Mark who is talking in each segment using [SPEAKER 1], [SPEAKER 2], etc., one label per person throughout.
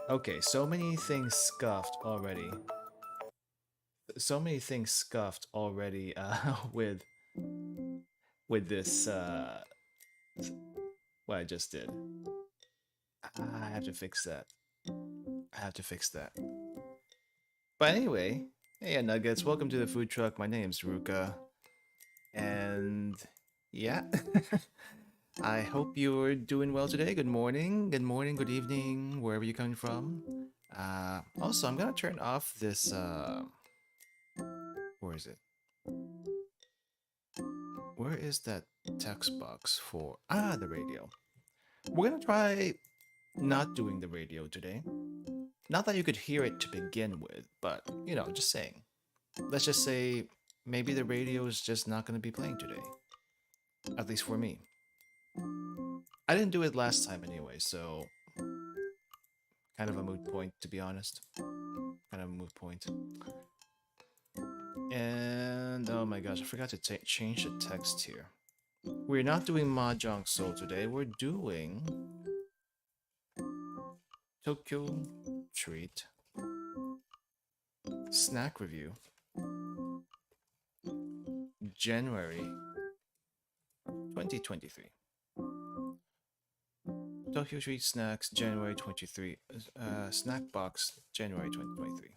[SPEAKER 1] Okay, so many things scuffed already. So many things scuffed already with this what I just did. I have to fix that. I have to fix that. But anyway, hey Nuggets, welcome to the food truck. My name's Ruka. And yeah. I hope you're doing well today. Good morning, good evening, wherever you're coming from. Also, I'm gonna turn off this where is it? Where is that text box for the radio? We're gonna try not doing the radio today. Not that you could hear it to begin with, but you know, just saying. Let's just say maybe the radio is just not gonna be playing today. At least for me. I didn't do it last time anyway, so kind of a moot point to be honest. Kind of a moot point. And oh my gosh, I forgot to change the text here. We're not doing Mahjong Soul today, we're doing TokyoTreat snack review January 2023. TokyoTreat snacks January 23. Snack box January 2023.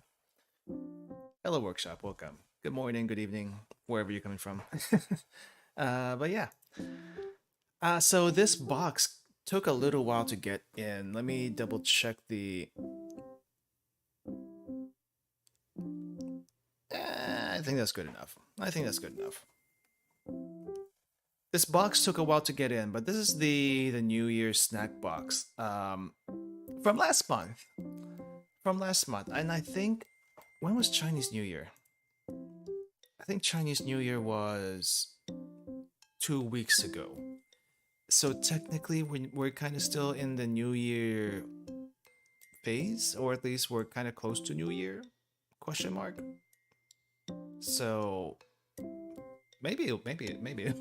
[SPEAKER 1] Hello workshop, welcome. Good morning, good evening, wherever you're coming from. But yeah. So this box took a little while to get in. Let me double check the... I think that's good enough. I think that's good enough. This box took a while to get in, but this is the New Year's snack box from last month. And I think... When was Chinese New Year? I think Chinese New Year was 2 weeks ago. So technically we're kind of still in the New Year phase, or at least we're kind of close to New Year? Question mark. So maybe it'll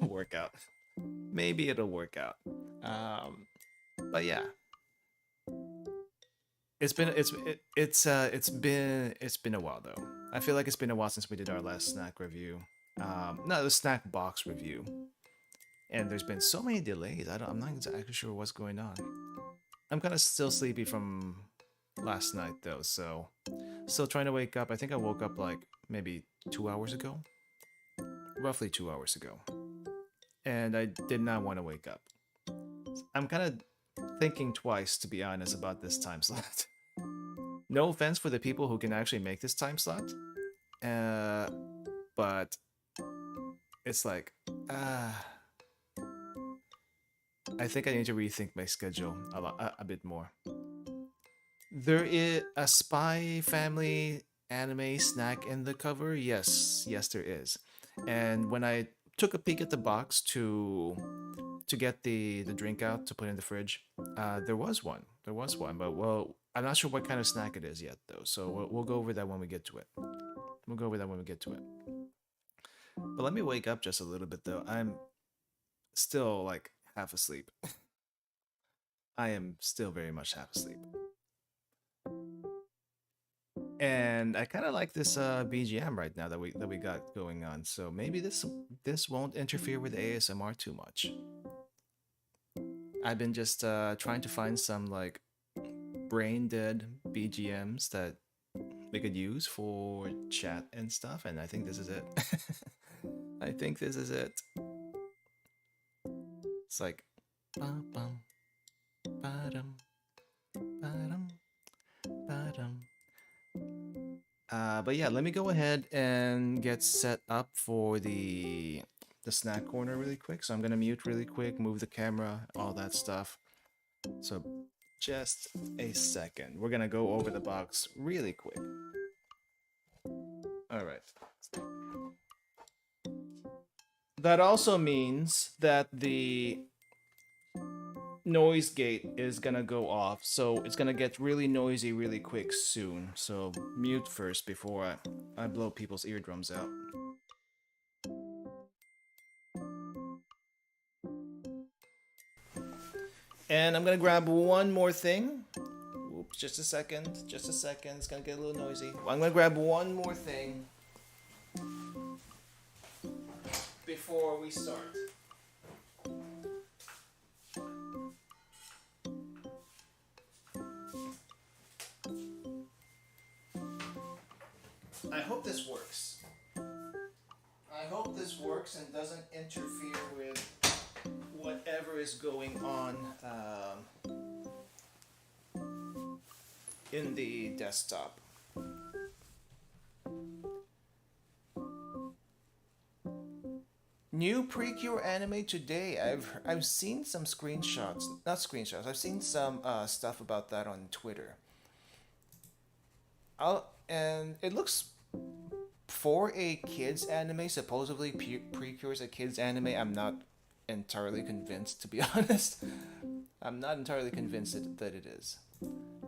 [SPEAKER 1] work out. Maybe it'll work out. But yeah. It's been a while though. I feel like it's been a while since we did our last snack review. No, the snack box review. And there's been so many delays. I'm not exactly sure what's going on. I'm kind of still sleepy from last night though, so still trying to wake up. I think I woke up like maybe 2 hours ago, roughly 2 hours ago, and I did not want to wake up. I'm kind of thinking twice, to be honest, about this time slot. No offense for the people who can actually make this time slot, uh, but it's like, uh, I think I need to rethink my schedule a bit more. There is a Spy Family anime snack in the cover. Yes, yes, there is. And when I took a peek at the box to get the drink out to put in the fridge, there was one. There was one, but well, I'm not sure what kind of snack it is yet, though. So we'll go over that when we get to it. We'll go over that when we get to it. But let me wake up just a little bit, though. I'm still like half asleep. I am still very much half asleep. And I kind of like this BGM right now that we got going on. So maybe this won't interfere with ASMR too much. I've been just trying to find some like brain dead BGMs that we could use for chat and stuff, and I think this is it. I think this is it. It's like bum bum ba-dum ba-dum ba-dum. But yeah, let me go ahead and get set up for the snack corner really quick. So I'm gonna mute really quick, move the camera, all that stuff. So just a second. We're gonna go over the box really quick. All right. That also means that the noise gate is gonna go off, so it's gonna get really noisy really quick soon. So mute first before I blow people's eardrums out. And I'm gonna grab one more thing. Oops, just a second, just a second. It's gonna get a little noisy. I'm gonna grab one more thing before we start. I hope this works. I hope this works and doesn't interfere with whatever is going on in the desktop. New Precure anime today. I've seen some screenshots, not screenshots. I've seen some stuff about that on Twitter. And it looks for a kids anime. Supposedly Precure is a kids anime. I'm not entirely convinced, to be honest. I'm not entirely convinced that it is.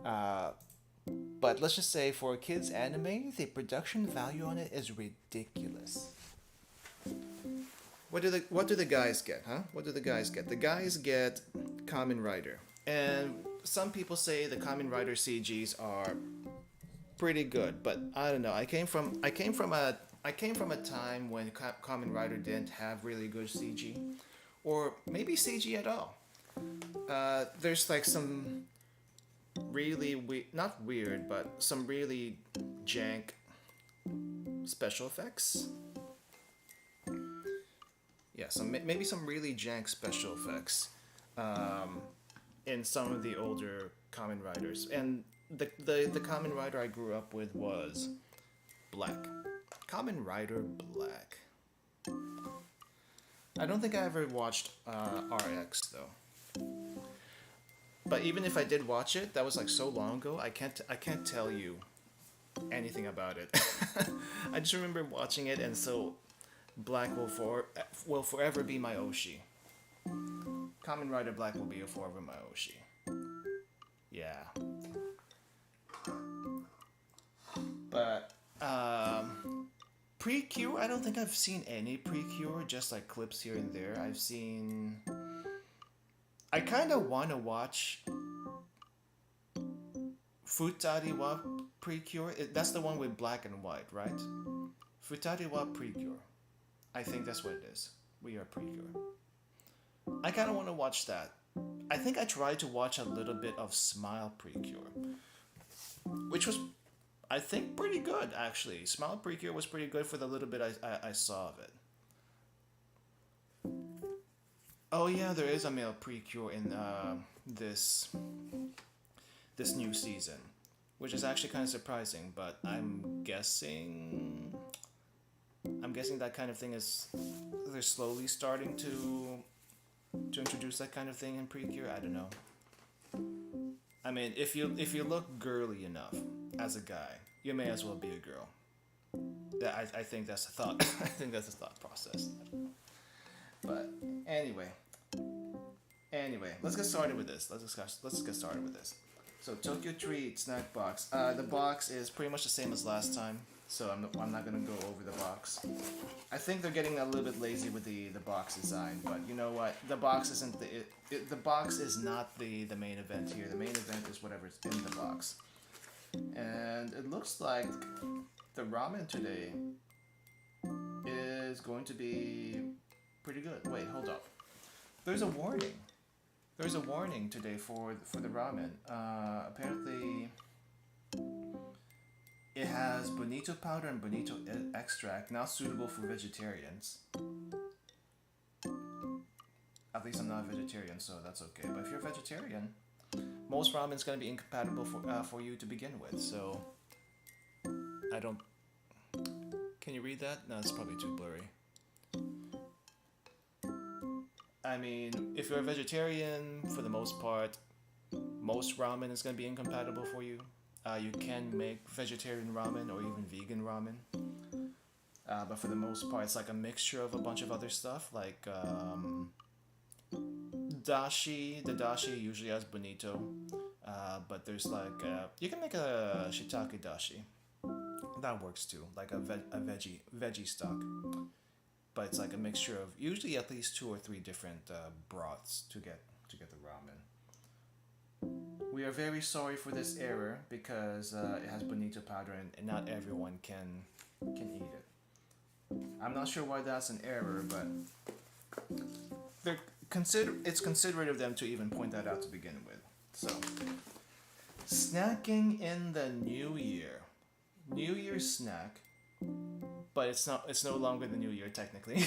[SPEAKER 1] But let's just say for a kids anime, the production value on it is ridiculous. What do the guys get, huh? What do the guys get? The guys get Kamen Rider, and some people say the Kamen Rider CGs are pretty good, but I don't know. I came from a time when Kamen Rider didn't have really good CG, or maybe CG at all. There's like some really not weird, but some really jank special effects. Yeah, maybe some really jank special effects in some of the older Kamen Riders. And the Kamen Rider I grew up with was Black. Kamen Rider Black. I don't think I ever watched RX though. But even if I did watch it, that was like so long ago. I can't tell you anything about it. I just remember watching it, and so Black will forever be my Oshi. Kamen Rider Black will be forever my Oshi. Yeah. But Precure, I don't think I've seen any Precure, just like clips here and there. I kind of want to watch Futari wa Precure. That's the one with black and white, right? Futari wa Precure. I think that's what it is. We are Precure. I kind of want to watch that. I think I tried to watch a little bit of Smile Precure, which was, I think, pretty good actually. Smile Precure was pretty good for the little bit I saw of it. Oh yeah, there is a male Precure in this new season, which is actually kind of surprising. But I'm guessing that kind of thing is they're slowly starting to introduce that kind of thing in Precure. I don't know. I mean, if you look girly enough as a guy, you may as well be a girl. I think that's the thought. I think that's the thought process. But anyway, let's get started with this. Let's get started with this. So TokyoTreat snack box. The box is pretty much the same as last time, so I'm not gonna go over the box. I think they're getting a little bit lazy with the box design, but you know what? The box isn't the box is not the main event here. The main event is whatever's in the box, and it looks like the ramen today is going to be pretty good. Wait, hold up. There's a warning. There's a warning today for the ramen. Apparently, it has bonito powder and bonito extract, not suitable for vegetarians. At least I'm not a vegetarian, so that's okay. But if you're a vegetarian, most ramen's gonna be incompatible for you to begin with. So I don't. Can you read that? No, it's probably too blurry. I mean, if you're a vegetarian, for the most part, most ramen is going to be incompatible for you. You can make vegetarian ramen or even vegan ramen. But for the most part, it's like a mixture of a bunch of other stuff, like dashi. The dashi usually has bonito. But there's like, you can make a shiitake dashi. That works too, like a veggie stock. But it's like a mixture of usually at least 2 or 3 different broths to get the ramen. We are very sorry for this error because it has bonito powder and not everyone can eat it. I'm not sure why that's an error, but it's considerate of them to even point that out to begin with. So, snacking in the new year. New Year's snack. But it's no longer the new year technically.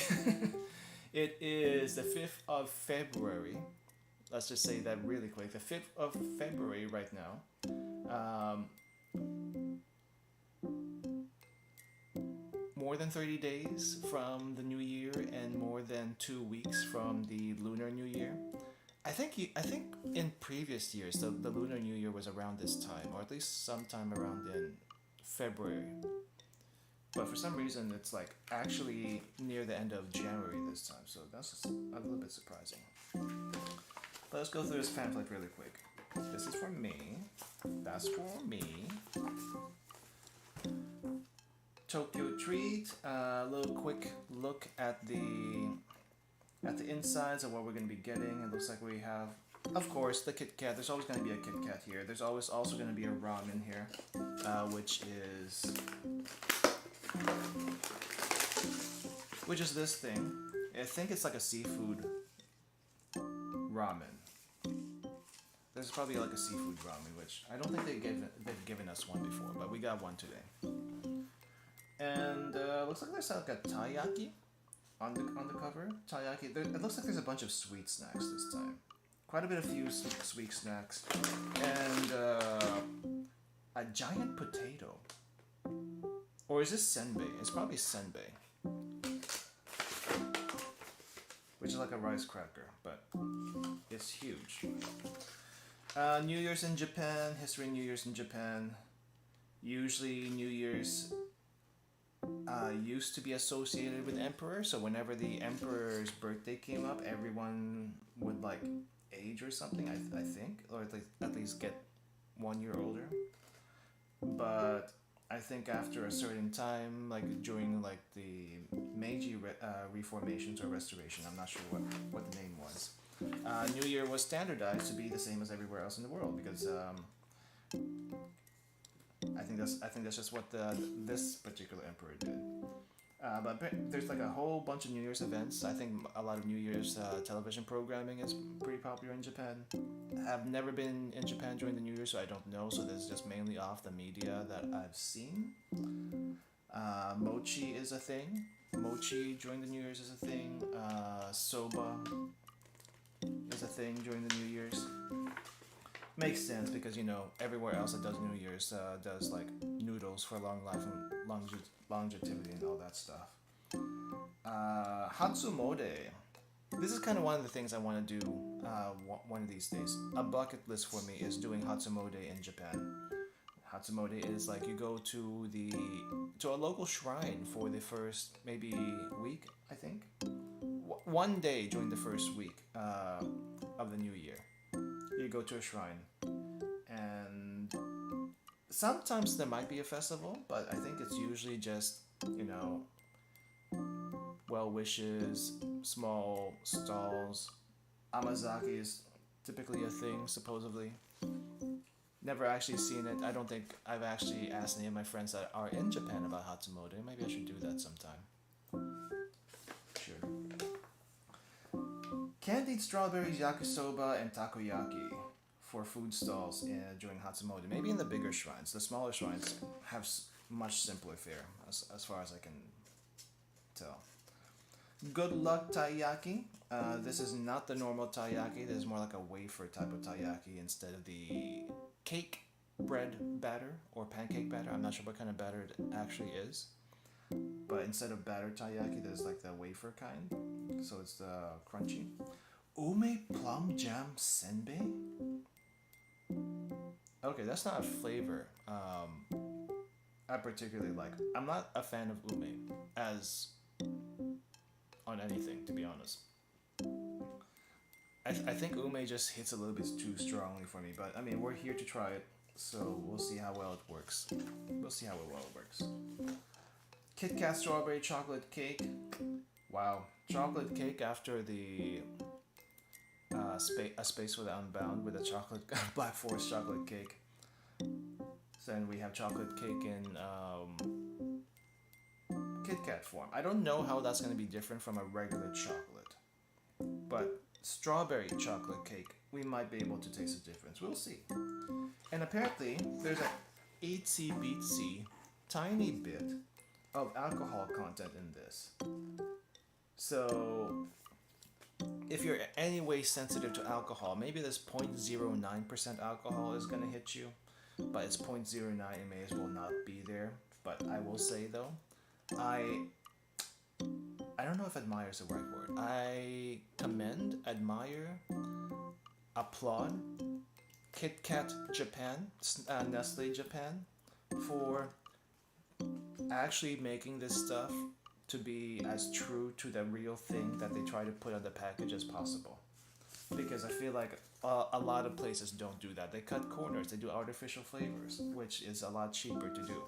[SPEAKER 1] It is the 5th of February. Let's just say that really quick. The 5th of February right now. More than 30 days from the new year and more than 2 weeks from the Lunar New Year. I think in previous years the Lunar New Year was around this time, or at least sometime around in February. But for some reason, it's like actually near the end of January this time, so that's just a little bit surprising. But let's go through this pamphlet really quick. This is for me. That's for me. TokyoTreat. A little quick look at the insides of what we're going to be getting. It looks like we have, of course, the Kit Kat. There's always going to be a Kit Kat here. There's always also going to be a ramen here, which is this thing. I think it's like a seafood ramen. There's probably like a seafood ramen, which I don't think they've given us one before, but we got one today. And looks like there's like a taiyaki on the cover. Taiyaki. It looks like there's a bunch of sweet snacks this time. Quite a bit of few sweet snacks, and a giant potato. Or is this senbei? It's probably senbei. Which is like a rice cracker, but it's huge. New Year's in Japan, history of New Year's in Japan. Usually New Year's used to be associated with emperor, so whenever the emperor's birthday came up, everyone would like age or something, I think, or at least get 1 year older. But I think after a certain time, like during like the Meiji reformations or restoration, I'm not sure what the name was. New Year was standardized to be the same as everywhere else in the world because I think that's just what this particular emperor did. But there's like a whole bunch of New Year's events. I think a lot of New Year's television programming is pretty popular in Japan. I've never been in Japan during the New Year, so I don't know. So this is just mainly off the media that I've seen. Mochi is a thing. Mochi during the New Year's is a thing. Soba is a thing during the New Year's. Makes sense because, you know, everywhere else that does New Year's does like noodles for long life and longevity and all that stuff. Hatsumode. This is kind of one of the things I want to do one of these days. A bucket list for me is doing Hatsumode in Japan. Hatsumode is like you go to a local shrine for the first maybe week, I think. One day during the first week of the new year. You go to a shrine, and sometimes there might be a festival, but I think it's usually just, you know, well wishes, small stalls. Amazaki is typically a thing, supposedly. Never actually seen it. I don't think I've actually asked any of my friends that are in Japan about Hatsumode. Maybe I should do that sometime. Sure. Candied strawberries, yakisoba, and takoyaki for food stalls during Hatsumode. Maybe in the bigger shrines. The smaller shrines have much simpler fare, as far as I can tell. Good luck taiyaki. This is not the normal taiyaki. This is more like a wafer type of taiyaki instead of the cake bread batter or pancake batter. I'm not sure what kind of batter it actually is. But instead of batter taiyaki, there's like the wafer kind. So it's the crunchy. Ume plum jam senbei? Okay, that's not a flavor I particularly like. I'm not a fan of ume as on anything, to be honest. I think ume just hits a little bit too strongly for me, but I mean, we're here to try it, so we'll see how well it works. We'll see how well it works. Kit Kat strawberry chocolate cake. Wow, chocolate cake after the A Space for the Unbound with a chocolate Black Forest chocolate cake. Then we have chocolate cake in Kit Kat form. I don't know how that's going to be different from a regular chocolate, but strawberry chocolate cake, we might be able to taste the difference. We'll see. And apparently, there's an itsy bitsy tiny bit of alcohol content in this. So if you're any way sensitive to alcohol, maybe this 0.09% alcohol is gonna hit you, but it's 0.09, it may as well not be there. But I will say though, I don't know if admire is the right word. I commend, admire, applaud Kit Kat Japan, Nestle Japan, for actually making this stuff to be as true to the real thing that they try to put on the package as possible. Because I feel like a lot of places don't do that. They cut corners, they do artificial flavors, which is a lot cheaper to do.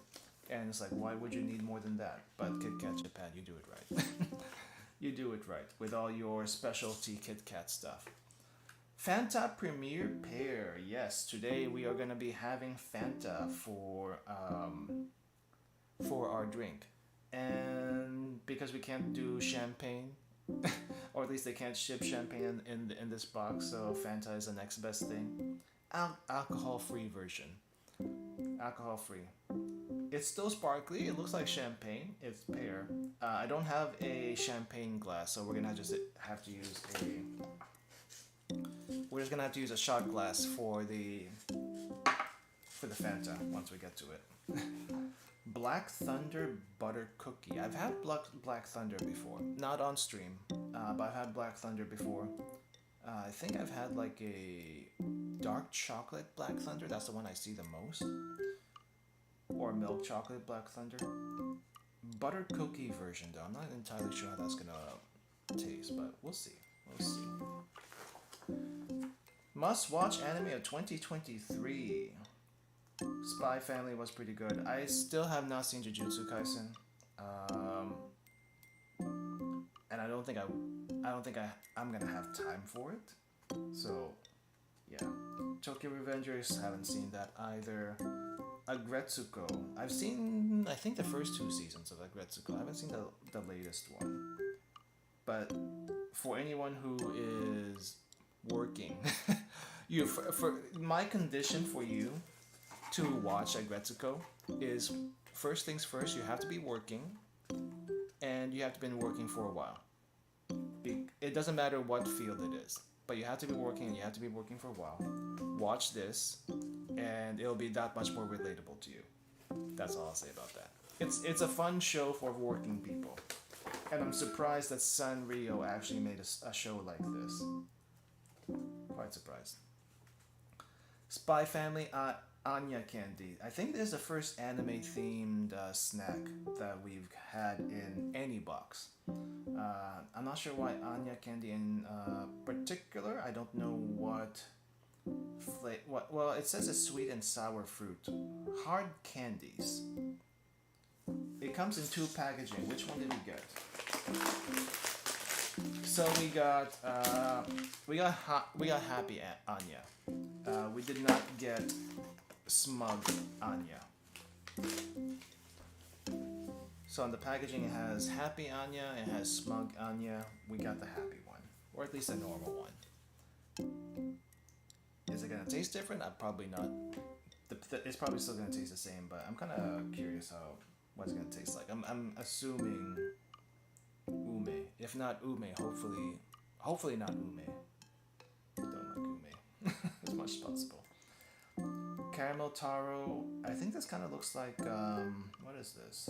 [SPEAKER 1] And it's like, why would you need more than that? But Kit Kat Japan, you do it right. You do it right with all your specialty Kit Kat stuff. Fanta Premier Pear. Yes, today we are going to be having Fanta for our drink. And because we can't do champagne, or at least they can't ship champagne in this box, so Fanta is the next best thing. Alcohol-free version. Alcohol-free. It's still sparkly. It looks like champagne. It's pear. I don't have a champagne glass, so we're gonna just have to use a shot glass for the Fanta once we get to it. Black Thunder Butter Cookie. I've had Black Thunder before. Not on stream, but I've had Black Thunder before. I think I've had like a dark chocolate Black Thunder. That's the one I see the most. Or milk chocolate Black Thunder. Butter cookie version though. I'm not entirely sure how that's gonna taste, but we'll see. We'll see. Must watch anime of 2023. Spy Family was pretty good. I still have not seen Jujutsu Kaisen, and I don't think I'm gonna have time for it. So Yeah. Tokyo Revengers, haven't seen that either. Agretsuko. I've seen, I think, the first 2 seasons of Agretsuko. I haven't seen the latest one. But for anyone who is working, for my condition for you to watch Agretsuko is, first things first, you have to be working, and you have to be working for a while. It doesn't matter what field it is, but you have to be working, and you have to be working for a while. Watch this, and it'll be that much more relatable to you. That's all I'll say about that. It's a fun show for working people, and I'm surprised that Sanrio actually made a show like this. Quite surprised. Spy Family Anya Candy. I think this is the first anime themed snack that we've had in any box. I'm not sure why Anya Candy in particular. I don't know what. Well, it says it's sweet and sour fruit. Hard candies. It comes in 2 packaging. Which one did we get? So we got Happy Anya. We did not get Smug Anya. So on the packaging it has Happy Anya, it has Smug Anya. We got the happy one, or at least a normal one. Is it gonna taste different? Probably not. It's probably still gonna taste the same, but I'm kind of curious what it's gonna taste like. I'm assuming ume. If not ume, hopefully not ume. Don't like ume as much as possible. Caramel taro. I think this kind of looks like what is this?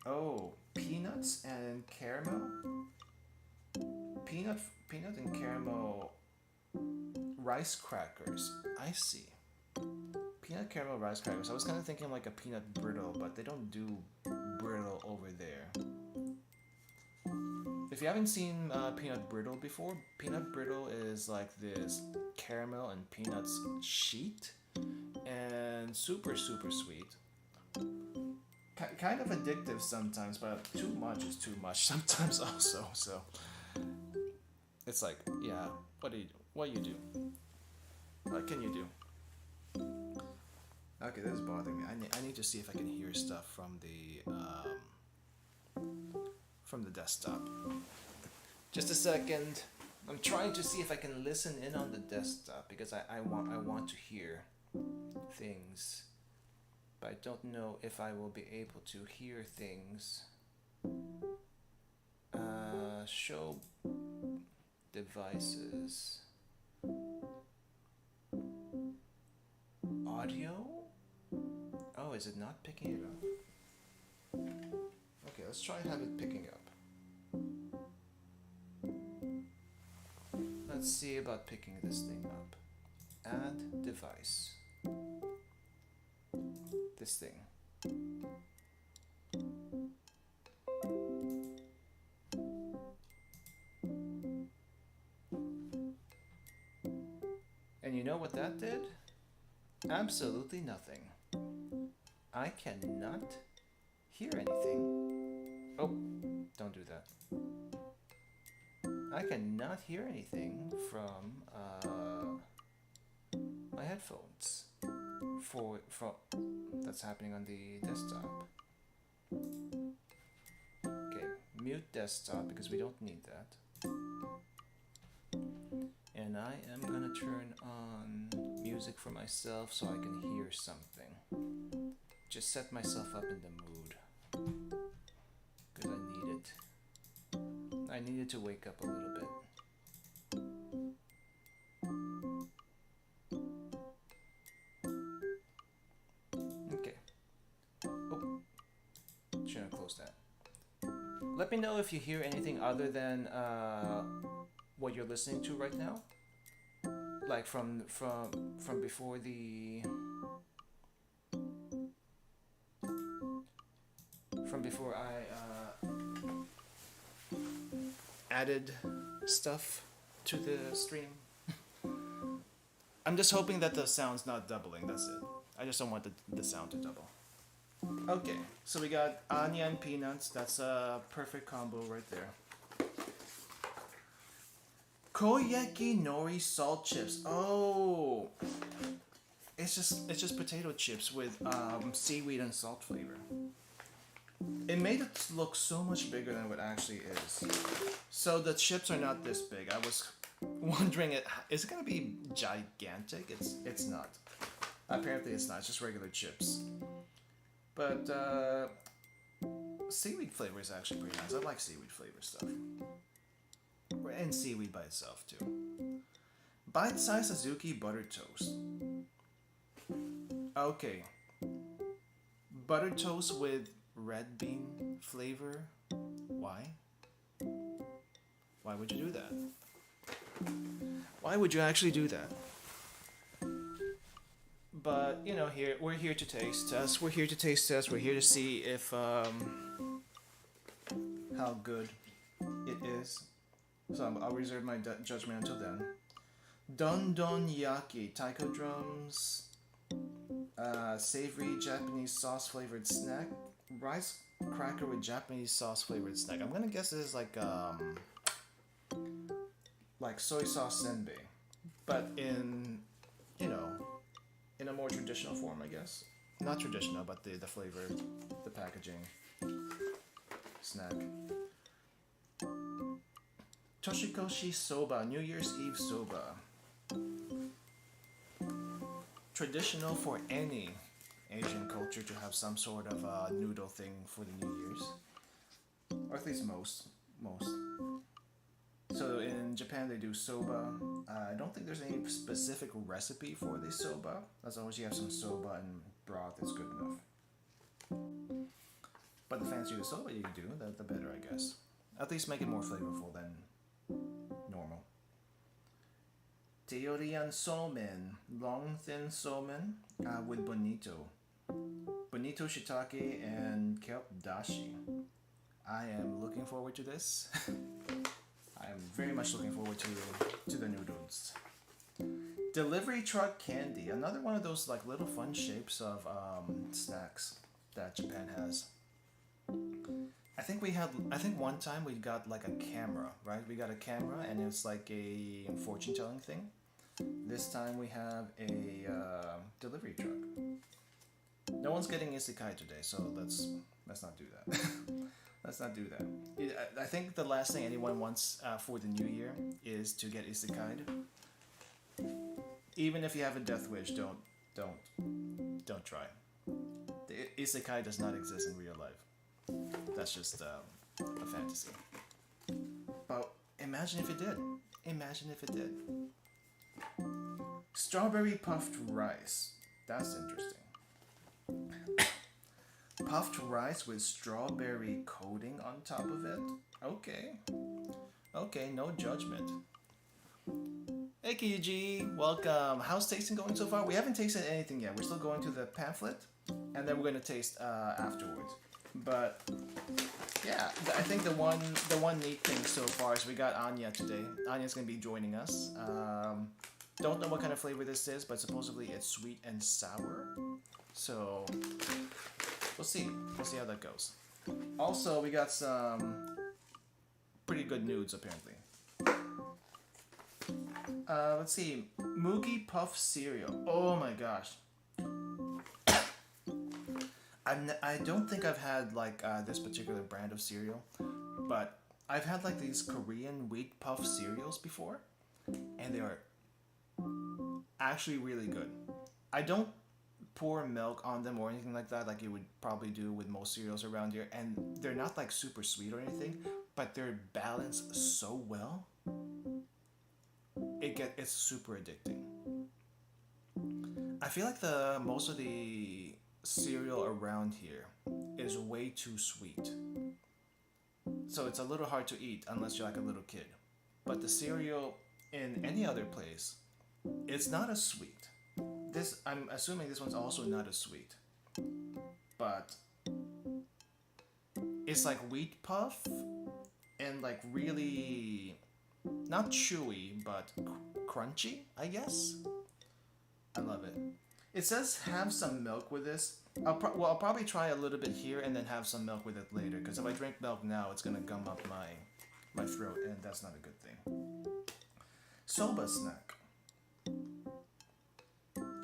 [SPEAKER 1] Oh, peanuts and caramel. Peanut and caramel rice crackers. I see. Peanut caramel rice crackers. I was kind of thinking like a peanut brittle, but they don't do brittle over there. If you haven't seen peanut brittle before, peanut brittle is like this caramel and peanuts sheet, and super sweet. Kind of addictive sometimes, but too much is too much sometimes also. So it's like, yeah, what do you do? What can you do? Okay, this is bothering me. I need to see if I can hear stuff from the desktop. Just a second. I'm trying to see if I can listen in on the desktop because I want to hear things, but I don't know if I will be able to hear things. Show devices. Audio? Oh, is it not picking it up? Okay, let's try and have it picking up. Let's see about picking this thing up. Add device. This thing. And you know what that did? Absolutely nothing. I cannot hear anything. Oh, don't do that. I cannot hear anything from my headphones. From that's happening on the desktop. Okay, mute desktop because we don't need that. And I am gonna turn on music for myself so I can hear something. Just set myself up in the mood. Because I need it. I needed to wake up a little bit. Okay. Oh, shouldn't close that. Let me know if you hear anything other than what you're listening to right now. Like from before the before I added stuff to the stream. I'm just hoping that the sound's not doubling, that's it. I just don't want the sound to double. Okay, so we got Anya and peanuts. That's a perfect combo right there. Koyeki nori salt chips. Oh, it's just potato chips with seaweed and salt flavor. It made it look so much bigger than what it actually is. So the chips are not this big. I was wondering, is it gonna be gigantic? It's not. Apparently it's not. It's just regular chips. But seaweed flavor is actually pretty nice. I like seaweed flavor stuff. And seaweed by itself too. Bite-sized Suzuki butter toast. Okay. Butter toast with red bean flavor. Why? Why would you do that? Why would you actually do that? But you know, we're here to taste test. We're here to taste test. We're here to see if how good it is. So I'll reserve my judgment until then. Don Don Yaki taiko drums, savory Japanese sauce flavored snack, rice cracker with Japanese sauce flavored snack. I'm gonna guess this is like soy sauce senbei, but in in a more traditional form, I guess. Not traditional, but the flavor, the packaging, snack. Toshikoshi soba, New Year's Eve soba. Traditional for any Asian culture to have some sort of noodle thing for the New Year's, or at least most. So in Japan they do soba. I don't think there's any specific recipe for the soba. As long as you have some soba and broth, it's good enough. But the fancier the soba you do, the better, I guess. At least make it more flavorful than normal. Teorian somen, long thin somen with bonito. Bonito shiitake and kelp dashi. I am looking forward to this. I am very much looking forward to the noodles. Delivery truck candy, another one of those like little fun shapes of snacks that Japan has. I think one time we got like a camera, right? We got a camera and it's like a fortune telling thing. This time we have a delivery truck. No one's getting isekai today, so let's not do that. Let's not do that. I think the last thing anyone wants for the new year is to get isekai'd. Even if you have a death wish, don't try. The isekai does not exist in real life. That's just a fantasy. But imagine if it did. Imagine if it did. Strawberry puffed rice. That's interesting. Puffed rice with strawberry coating on top of it? Okay, no judgment. Hey Kiji, welcome. How's tasting going so far? We haven't tasted anything yet. We're still going to the pamphlet, and then we're going to taste afterwards. But yeah, I think the one neat thing so far is we got Anya today. Anya's going to be joining us. Don't know what kind of flavor this is, but supposedly it's sweet and sour. So we'll see. We'll see how that goes. Also, we got some pretty good nudes apparently. Let's see. Mugi Puff cereal. Oh my gosh. I don't think I've had like this particular brand of cereal, but I've had like these Korean wheat puff cereals before, and they are actually really good. I don't pour milk on them or anything like that, like you would probably do with most cereals around here, and they're not like super sweet or anything, but they're balanced so well. It's super addicting. I feel like most of the cereal around here is way too sweet, so it's a little hard to eat unless you're like a little kid. But the cereal in any other place, it's not as sweet. I'm assuming this one's also not as sweet, but it's like wheat puff and like really not chewy but crunchy, I guess. I love it. It says have some milk with this. I'll probably try a little bit here and then have some milk with it later, because if I drink milk now, it's gonna gum up my throat, and that's not a good thing. Soba snack.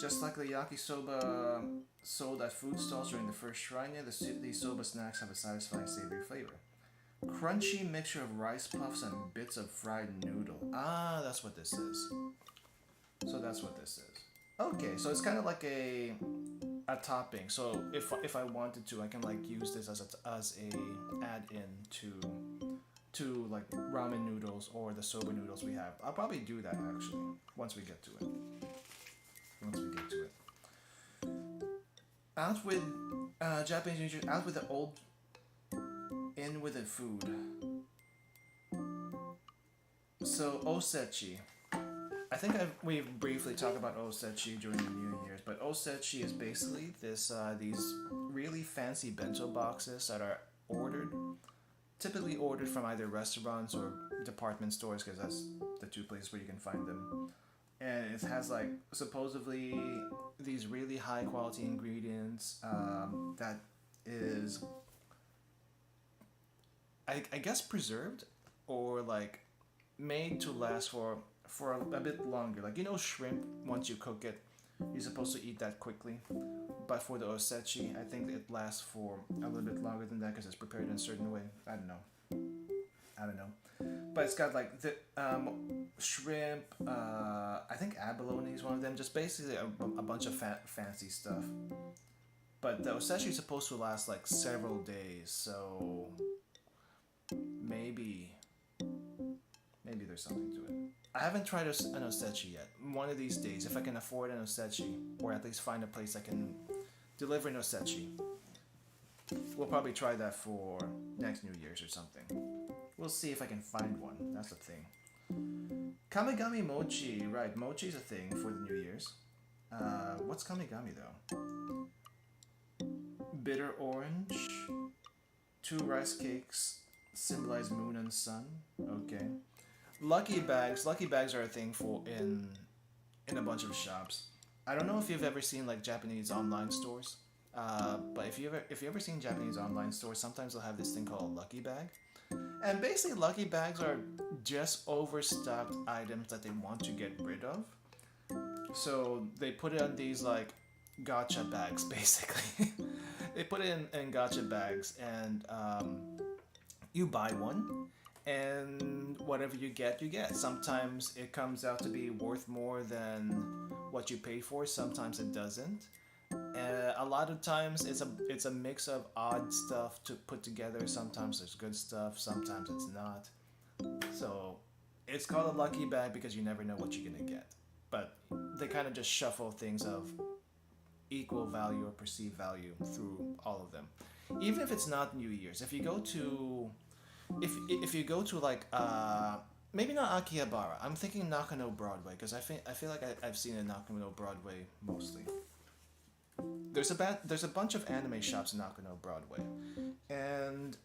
[SPEAKER 1] Just like the yakisoba sold at food stalls during the first shrine, these soba snacks have a satisfying savory flavor. Crunchy mixture of rice puffs and bits of fried noodle. Ah, that's what this is. So that's what this is. Okay, so it's kind of like a topping. So if I wanted to, I can like use this as a add-in to like ramen noodles or the soba noodles we have. I'll probably do that actually once we get to it. Out with Japanese New Year, out with the old, in with the food. So osechi. I think we've briefly talked about osechi during the New Year's, but osechi is basically these really fancy bento boxes that are typically ordered from either restaurants or department stores, because that's the two places where you can find them. And it has like supposedly these really high quality ingredients that is, I guess, preserved or like made to last for a bit longer. Like, you know, shrimp, once you cook it, you're supposed to eat that quickly. But for the osechi, I think it lasts for a little bit longer than that because it's prepared in a certain way. I don't know. But it's got like the shrimp, I think abalone is one of them, just basically a bunch of fancy stuff. But the osechi is supposed to last like several days, so maybe there's something to it. I haven't tried an osechi yet. One of these days, if I can afford an osechi, or at least find a place that can deliver an osechi, we'll probably try that for next New Year's or something. We'll see if I can find one. That's the thing. Kamigami mochi. Right, mochi is a thing for the New Year's. What's kamigami though? Bitter orange. 2 rice cakes symbolize moon and sun. Okay. Lucky bags. Lucky bags are a thing for in a bunch of shops. I don't know if you've ever seen like Japanese online stores. But if you ever seen Japanese online stores, sometimes they'll have this thing called a lucky bag. And basically, lucky bags are just overstocked items that they want to get rid of. So they put it on these like gotcha bags, basically. They put it in gotcha bags, and you buy one, and whatever you get, you get. Sometimes it comes out to be worth more than what you paid for. Sometimes it doesn't. A lot of times it's a mix of odd stuff to put together. Sometimes there's good stuff, sometimes it's not. So it's called a lucky bag because you never know what you're gonna get. But they kind of just shuffle things of equal value or perceived value through all of them. Even if it's not New Year's, if you go to like maybe not Akihabara, I'm thinking Nakano Broadway, because I feel like I've seen it in Nakano Broadway mostly. There's a bunch of anime shops in Nakano Broadway, and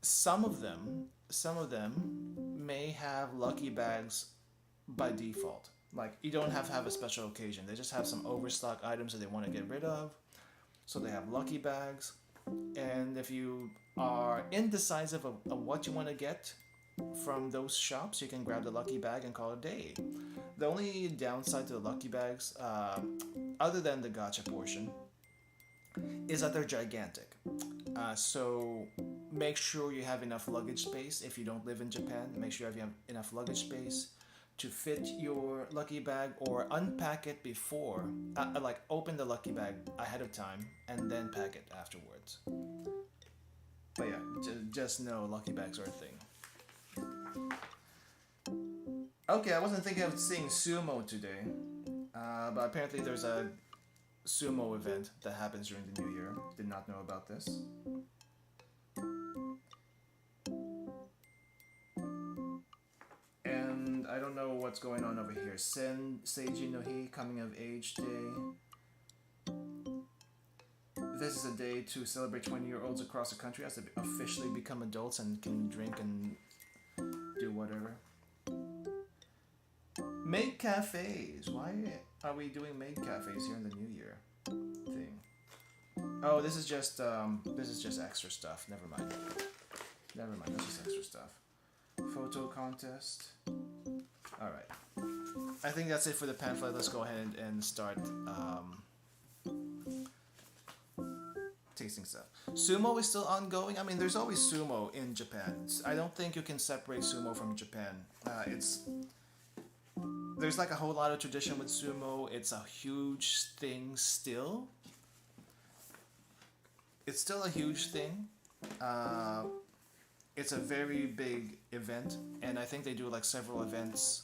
[SPEAKER 1] some of them may have lucky bags by default. Like, you don't have to have a special occasion. They just have some overstock items that they want to get rid of, so they have lucky bags. And if you are indecisive of what you want to get from those shops, you can grab the lucky bag and call it a day. The only downside to the lucky bags, other than the gacha portion, is that they're gigantic. So make sure you have enough luggage space. If you don't live in Japan, make sure you have enough luggage space to fit your lucky bag, or unpack it before, like open the lucky bag ahead of time and then pack it afterwards. But yeah, just know lucky bags are a thing. Okay, I wasn't thinking of seeing sumo today, but apparently there's a sumo event that happens during the New Year. Did not know about this. And I don't know what's going on over here. Seiji no Hi, coming of age day. This is a day to celebrate 20-year-olds across the country as they officially become adults and can drink and do whatever. Maid cafes. Why are we doing maid cafes here in the New Year thing? Oh, this is just extra stuff. Never mind. This is extra stuff. Photo contest. Alright. I think that's it for the pamphlet. Let's go ahead and start tasting stuff. Sumo is still ongoing. I mean, there's always sumo in Japan. I don't think you can separate sumo from Japan. There's like a whole lot of tradition with sumo. It's a huge thing still. It's still a huge thing. It's a very big event, and I think they do like several events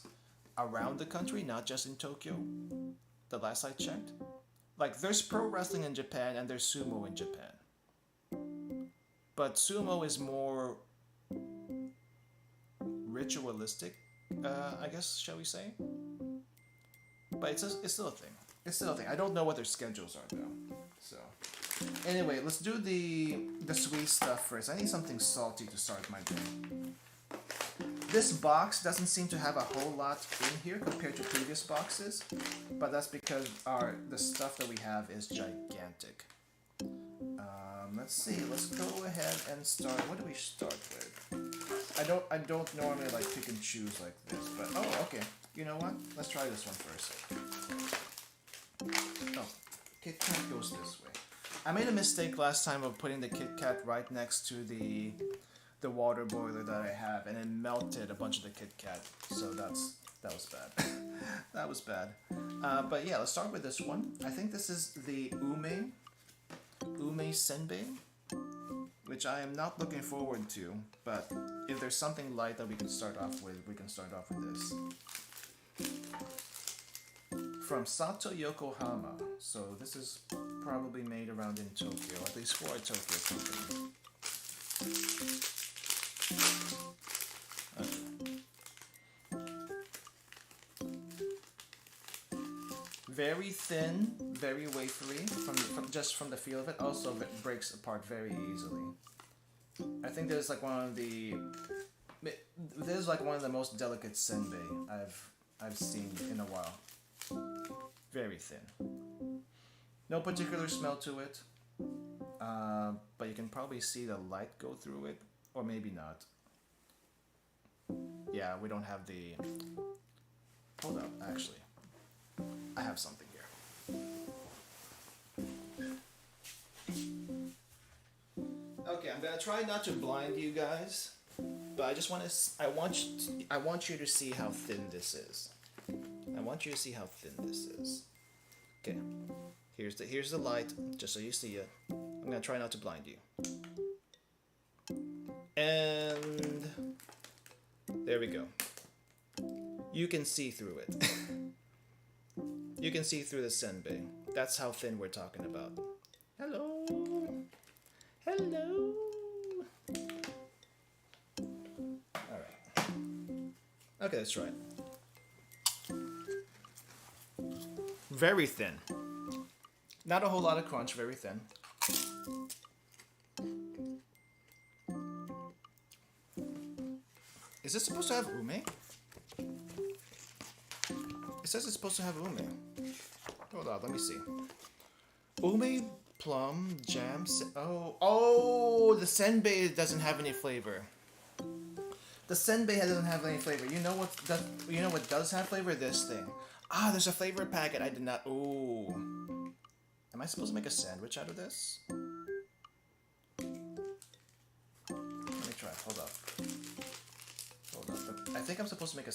[SPEAKER 1] around the country, not just in Tokyo. The last I checked. Like, there's pro wrestling in Japan and there's sumo in Japan. But sumo is more ritualistic, I guess, shall we say? But it's still a thing. It's still a thing. I don't know what their schedules are though. So, anyway, let's do the sweet stuff first. I need something salty to start my day. This box doesn't seem to have a whole lot in here compared to previous boxes, but that's because the stuff that we have is gigantic. Let's see. Let's go ahead and start. What do we start with? I don't normally like pick and choose like this, but oh, okay. You know what? Let's try this one first. Oh, Kit Kat goes this way. I made a mistake last time of putting the Kit Kat right next to the water boiler that I have, and it melted a bunch of the Kit Kat. So that was bad. That was bad. But yeah, let's start with this one. I think this is the ume senbei, which I am not looking forward to. But if there's something light that we can start off with, we can start off with this. From Sato, Yokohama. So this is probably made around in Tokyo, at least for a Tokyo company. Very thin, very wafery from the feel of it. Also, it breaks apart very easily. I think there's like one of the most delicate senbei I've seen in a while. Very thin. No particular smell to it, but you can probably see the light go through it, or maybe not. Yeah, we don't have the... Hold up, actually. I have something here. Okay, I'm gonna try not to blind you guys, but I want you to see how thin this is. I want you to see how thin this is. Okay, here's the light, just so you see it. I'm gonna try not to blind you. And there we go. You can see through it. You can see through the senbei. That's how thin we're talking about. Hello. Hello. All right. Okay, let's try it. Very thin. Not a whole lot of crunch, very thin. Is this supposed to have ume? It says it's supposed to have ume. Hold on, let me see. Ume, plum, jam, oh, the senbei doesn't have any flavor. The senbei doesn't have any flavor. You know what does have flavor? This thing. Ah, there's a flavor packet. I did not. Ooh. Am I supposed to make a sandwich out of this? Let me try. Hold up. I think I'm supposed to make a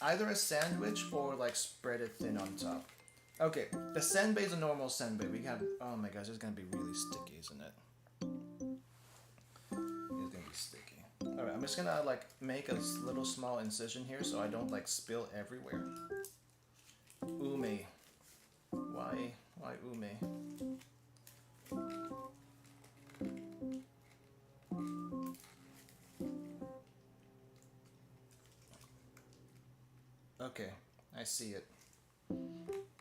[SPEAKER 1] either a sandwich or like spread it thin on top. Okay, the senbei is a normal senbei. We have, oh my gosh, it's gonna be really sticky, isn't it? It's gonna be sticky. Alright, I'm just gonna like make a little small incision here so I don't like spill everywhere. Ume. Why ume? Okay, I see it.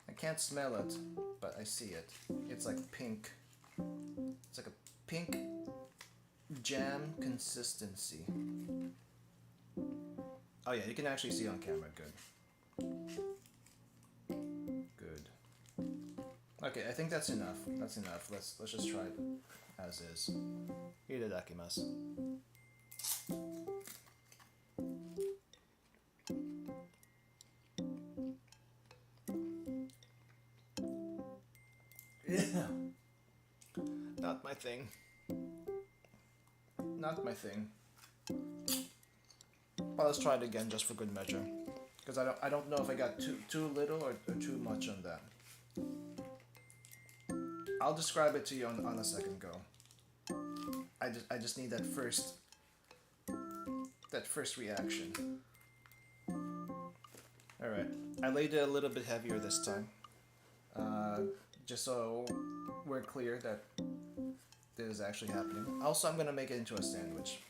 [SPEAKER 1] I can't smell it, but I see it. It's like pink. It's like a pink jam consistency. Oh yeah, you can actually see on camera. Good. Good. Okay, I think that's enough. That's enough. Let's just try it as is. Itadakimasu. thing. Not my thing. But let's try it again just for good measure. Because I don't know if I got too little or too much on that. I'll describe it to you on a second go. I just need that first reaction. Alright, I laid it a little bit heavier this time. Just so we're clear that this is actually happening. Also, I'm gonna make it into a sandwich.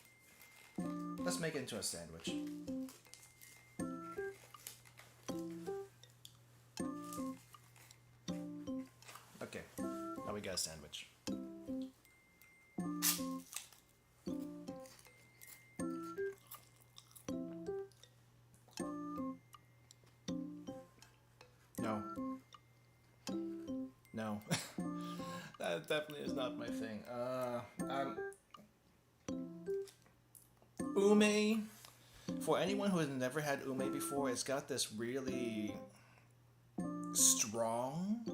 [SPEAKER 1] Let's make it into a sandwich. Okay, now we got a sandwich. No. No. That definitely is not my thing. Ume, for anyone who has never had ume before, it's got this really strong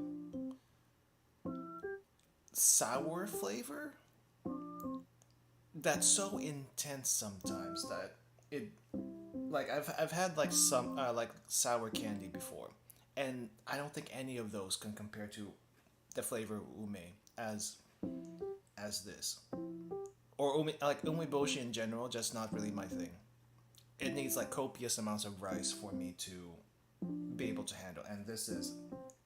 [SPEAKER 1] sour flavor that's so intense sometimes that it, like, I've had like some like sour candy before, and I don't think any of those can compare to the flavor of ume as this. Or umeboshi in general, just not really my thing. It needs like copious amounts of rice for me to be able to handle, and this is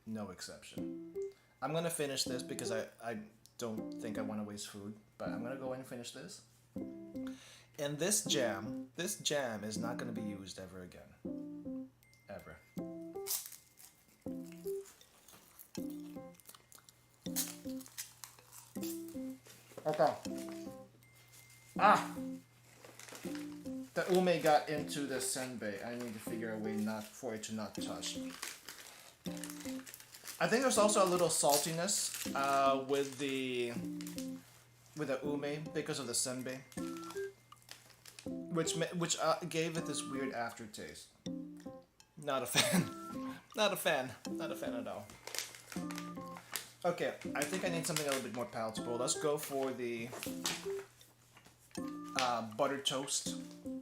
[SPEAKER 1] no exception. I'm gonna finish this because I don't think I want to waste food, but I'm gonna go in and finish this. And this jam is not gonna be used ever again. Ever. Okay. The ume got into the senbei. I need to figure a way for it to not touch. I think there's also a little saltiness with the ume because of the senbei, which gave it this weird aftertaste. Not a fan. Not a fan. Not a fan at all. Okay, I think I need something a little bit more palatable. Let's go for the butter toast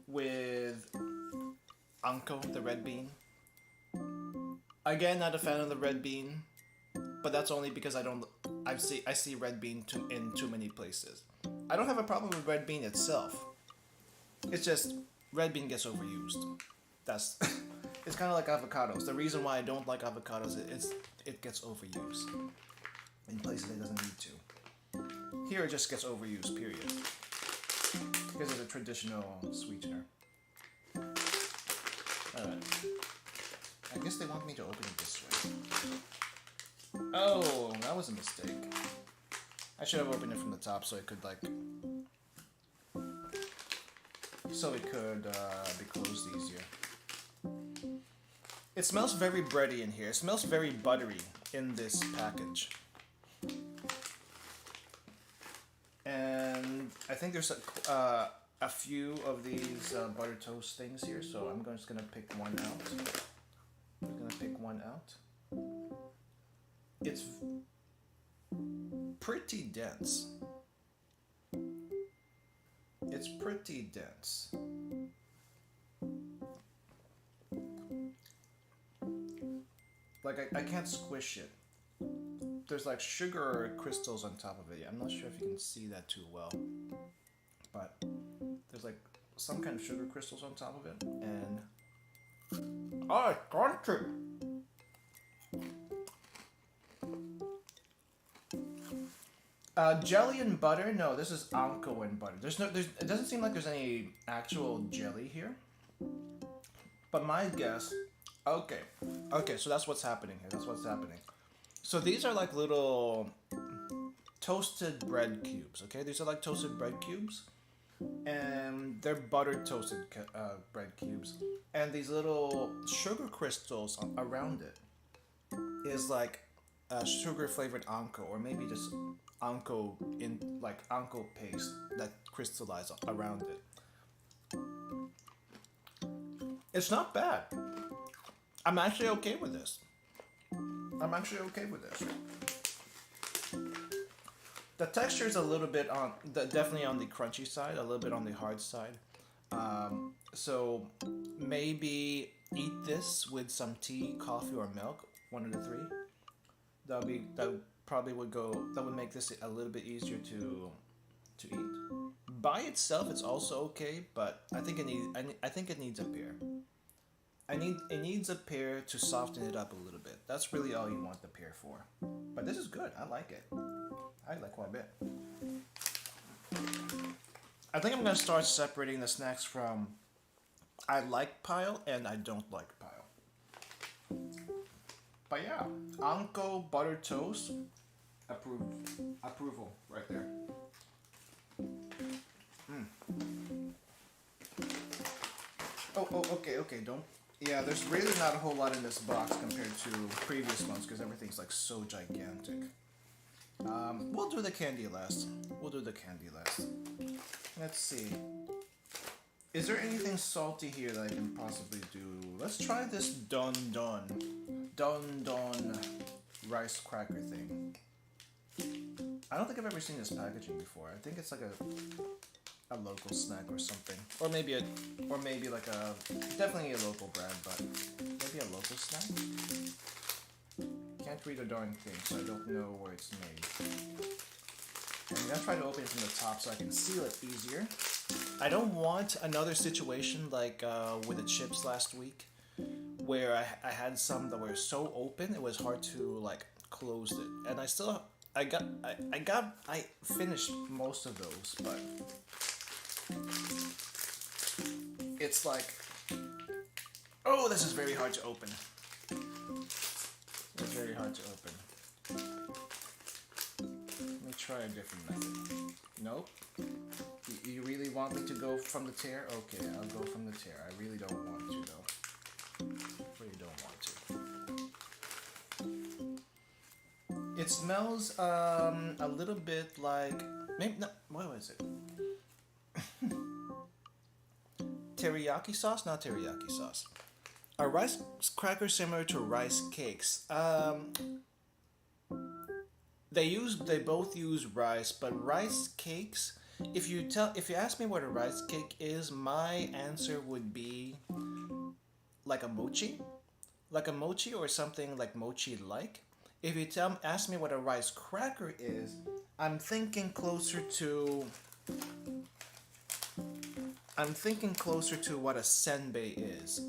[SPEAKER 1] with anko, the red bean. Again, not a fan of the red bean, but that's only because I see red bean in too many places. I don't have a problem with red bean itself. It's just red bean gets overused. That's it's kind of like avocados. The reason why I don't like avocados is it gets overused in places it doesn't need to. Here it just gets overused, period. Because it's a traditional sweetener. Alright. I guess they want me to open it this way. Oh, that was a mistake. I should have opened it from the top so it could be closed easier. It smells very bready in here. It smells very buttery in this package. And I think there's a few of these butter toast things here, so I'm just gonna pick one out. It's pretty dense. It's pretty dense. Like, I can't squish it. There's like sugar crystals on top of it. I'm not sure if you can see that too well. But there's like some kind of sugar crystals on top of it. And... oh, it's crunchy! Jelly and butter? No, this is anko and butter. It doesn't seem like there's any actual jelly here. But my guess... Okay, so that's what's happening here. So these are like little toasted bread cubes, okay? These are like toasted bread cubes. And they're butter toasted bread cubes. And these little sugar crystals around it is like sugar flavored anko, or maybe just anko anko paste that crystallized around it. It's not bad. I'm actually okay with this. The texture is a little bit on definitely on the crunchy side, a little bit on the hard side. So maybe eat this with some tea, coffee, or milk, one of the three. That probably would go. That would make this a little bit easier to eat. By itself, it's also okay, but I think it needs a pair. It needs a pear to soften it up a little bit. That's really all you want the pear for. But this is good. I like it. I like quite a bit. I think I'm gonna start separating the snacks from I like pile and I don't like pile. But yeah, Anko butter toast, approval right there. Oh, okay, don't. Yeah, there's really not a whole lot in this box compared to previous ones because everything's like so gigantic. We'll do the candy last. Let's see. Is there anything salty here that I can possibly do? Let's try this Don rice cracker thing. I don't think I've ever seen this packaging before. I think it's like a local snack or something, or maybe like definitely a local brand, but maybe a local snack. Can't read a darn thing, so I don't know where it's made. I'm gonna try to open it from the top so I can seal it easier. I don't want another situation like with the chips last week, where I had some that were so open it was hard to like close it, and I finished most of those, but it's like, oh, this is very hard to open. It's very hard to open. Let me try a different method. Nope. You really want me to go from the tear? Okay, I'll go from the tear. I really don't want to though. Really don't want to. It smells a little bit like, maybe not, what was it? Teriyaki sauce? Not teriyaki sauce. Are rice crackers similar to rice cakes? They both use rice, but rice cakes, if you ask me what a rice cake is, my answer would be like a mochi or something like mochi like. If you ask me what a rice cracker is, I'm thinking closer to what a senbei is.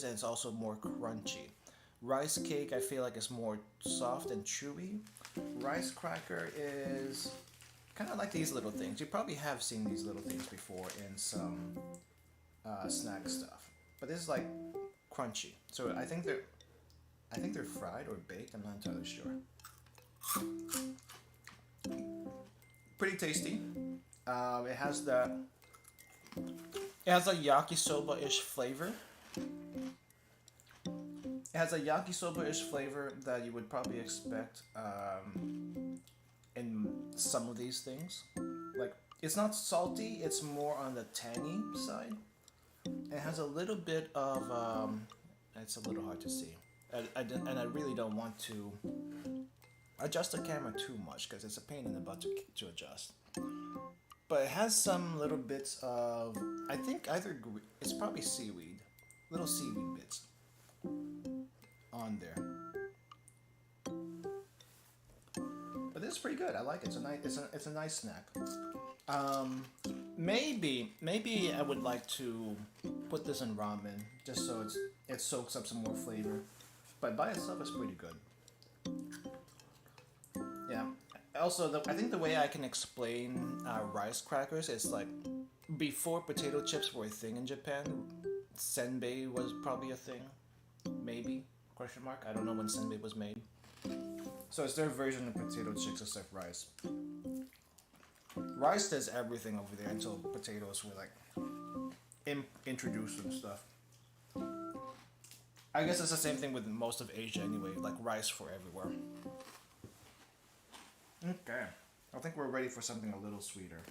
[SPEAKER 1] And it's also more crunchy. Rice cake, I feel like it's more soft and chewy. Rice cracker is kind of like these little things. You probably have seen these little things before in some snack stuff. But this is like crunchy. So I think they're fried or baked. I'm not entirely sure. Pretty tasty. It has a yakisoba-ish flavor. It has a yakisoba-ish flavor that you would probably expect in some of these things. Like, it's not salty, it's more on the tangy side. It has a little bit of, it's a little hard to see. And I really don't want to adjust the camera too much because it's a pain in the butt to adjust. But it has some little bits of, I think it's probably seaweed, little seaweed bits on there. But this is pretty good. I like it. It's a nice snack. Maybe I would like to put this in ramen just so it soaks up some more flavor. But by itself, it's pretty good. Yeah. Also, I think the way I can explain rice crackers is like, before potato chips were a thing in Japan, senbei was probably a thing. Maybe? Question mark? I don't know when senbei was made. So it's their version of potato chips except rice. Rice does everything over there until potatoes were like introduced and stuff. I guess it's the same thing with most of Asia anyway, like rice for everywhere. Okay, I think we're ready for something a little sweeter.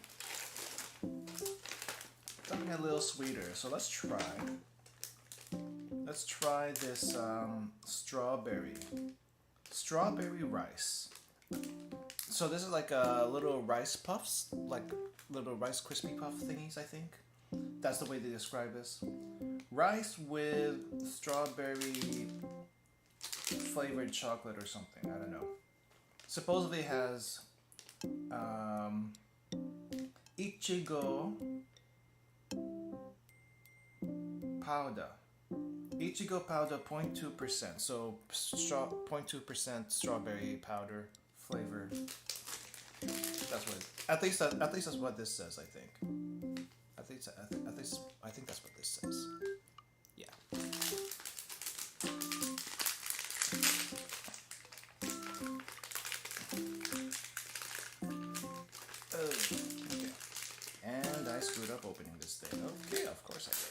[SPEAKER 1] So let's try this strawberry rice. So this is like a little rice puffs, like little rice crispy puff thingies, I think. That's the way they describe this. Rice with strawberry flavored chocolate or something, I don't know. Supposedly has Ichigo powder. Ichigo powder 0.2%. So 0.2% strawberry powder flavor. That's what. At least that's what this says. I think. At least I think that's what this says. Yeah. Oh, okay. And I screwed up opening this thing. Okay, of course I did.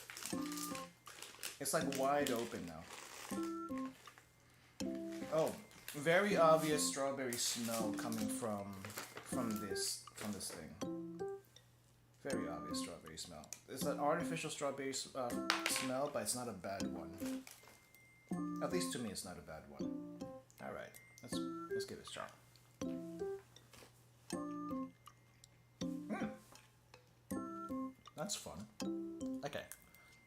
[SPEAKER 1] It's like wide open now. Oh, very obvious strawberry smell coming from this thing. Very obvious strawberry smell. It's an artificial strawberry smell, but it's not a bad one. At least to me, it's not a bad one. All right, let's give it a shot. That's fun. Okay,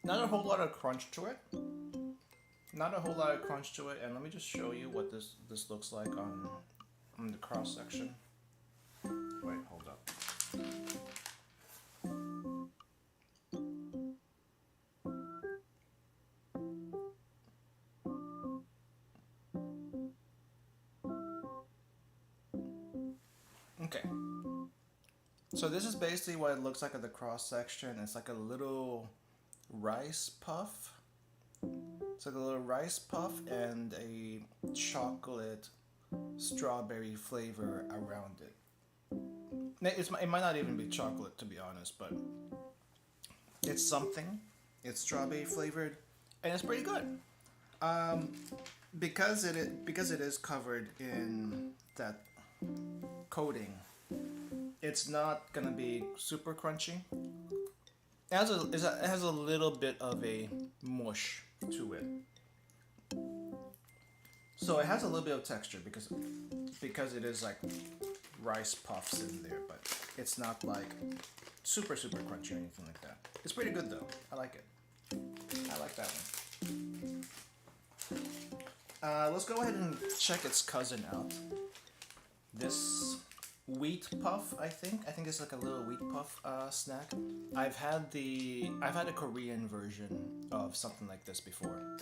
[SPEAKER 1] not a whole lot of crunch to it. Not a whole lot of crunch to it, and let me just show you what this looks like on the cross section. Wait, hold up. Okay. So this is basically what it looks like at the cross section. It's like a little rice puff. It's like a little rice puff and a chocolate strawberry flavor around it. It might not even be chocolate, to be honest, but it's something. It's strawberry flavored, and it's pretty good. Because it is covered in that coating, it's not gonna be super crunchy. It has a little bit of a mush to it, so it has a little bit of texture because it is like rice puffs in there, but it's not like super crunchy or anything like that. It's pretty good though. I like it. I like that one. Let's go ahead and check its cousin out. This wheat puff, I think it's like a little wheat puff snack. I've had a Korean version of something like this before,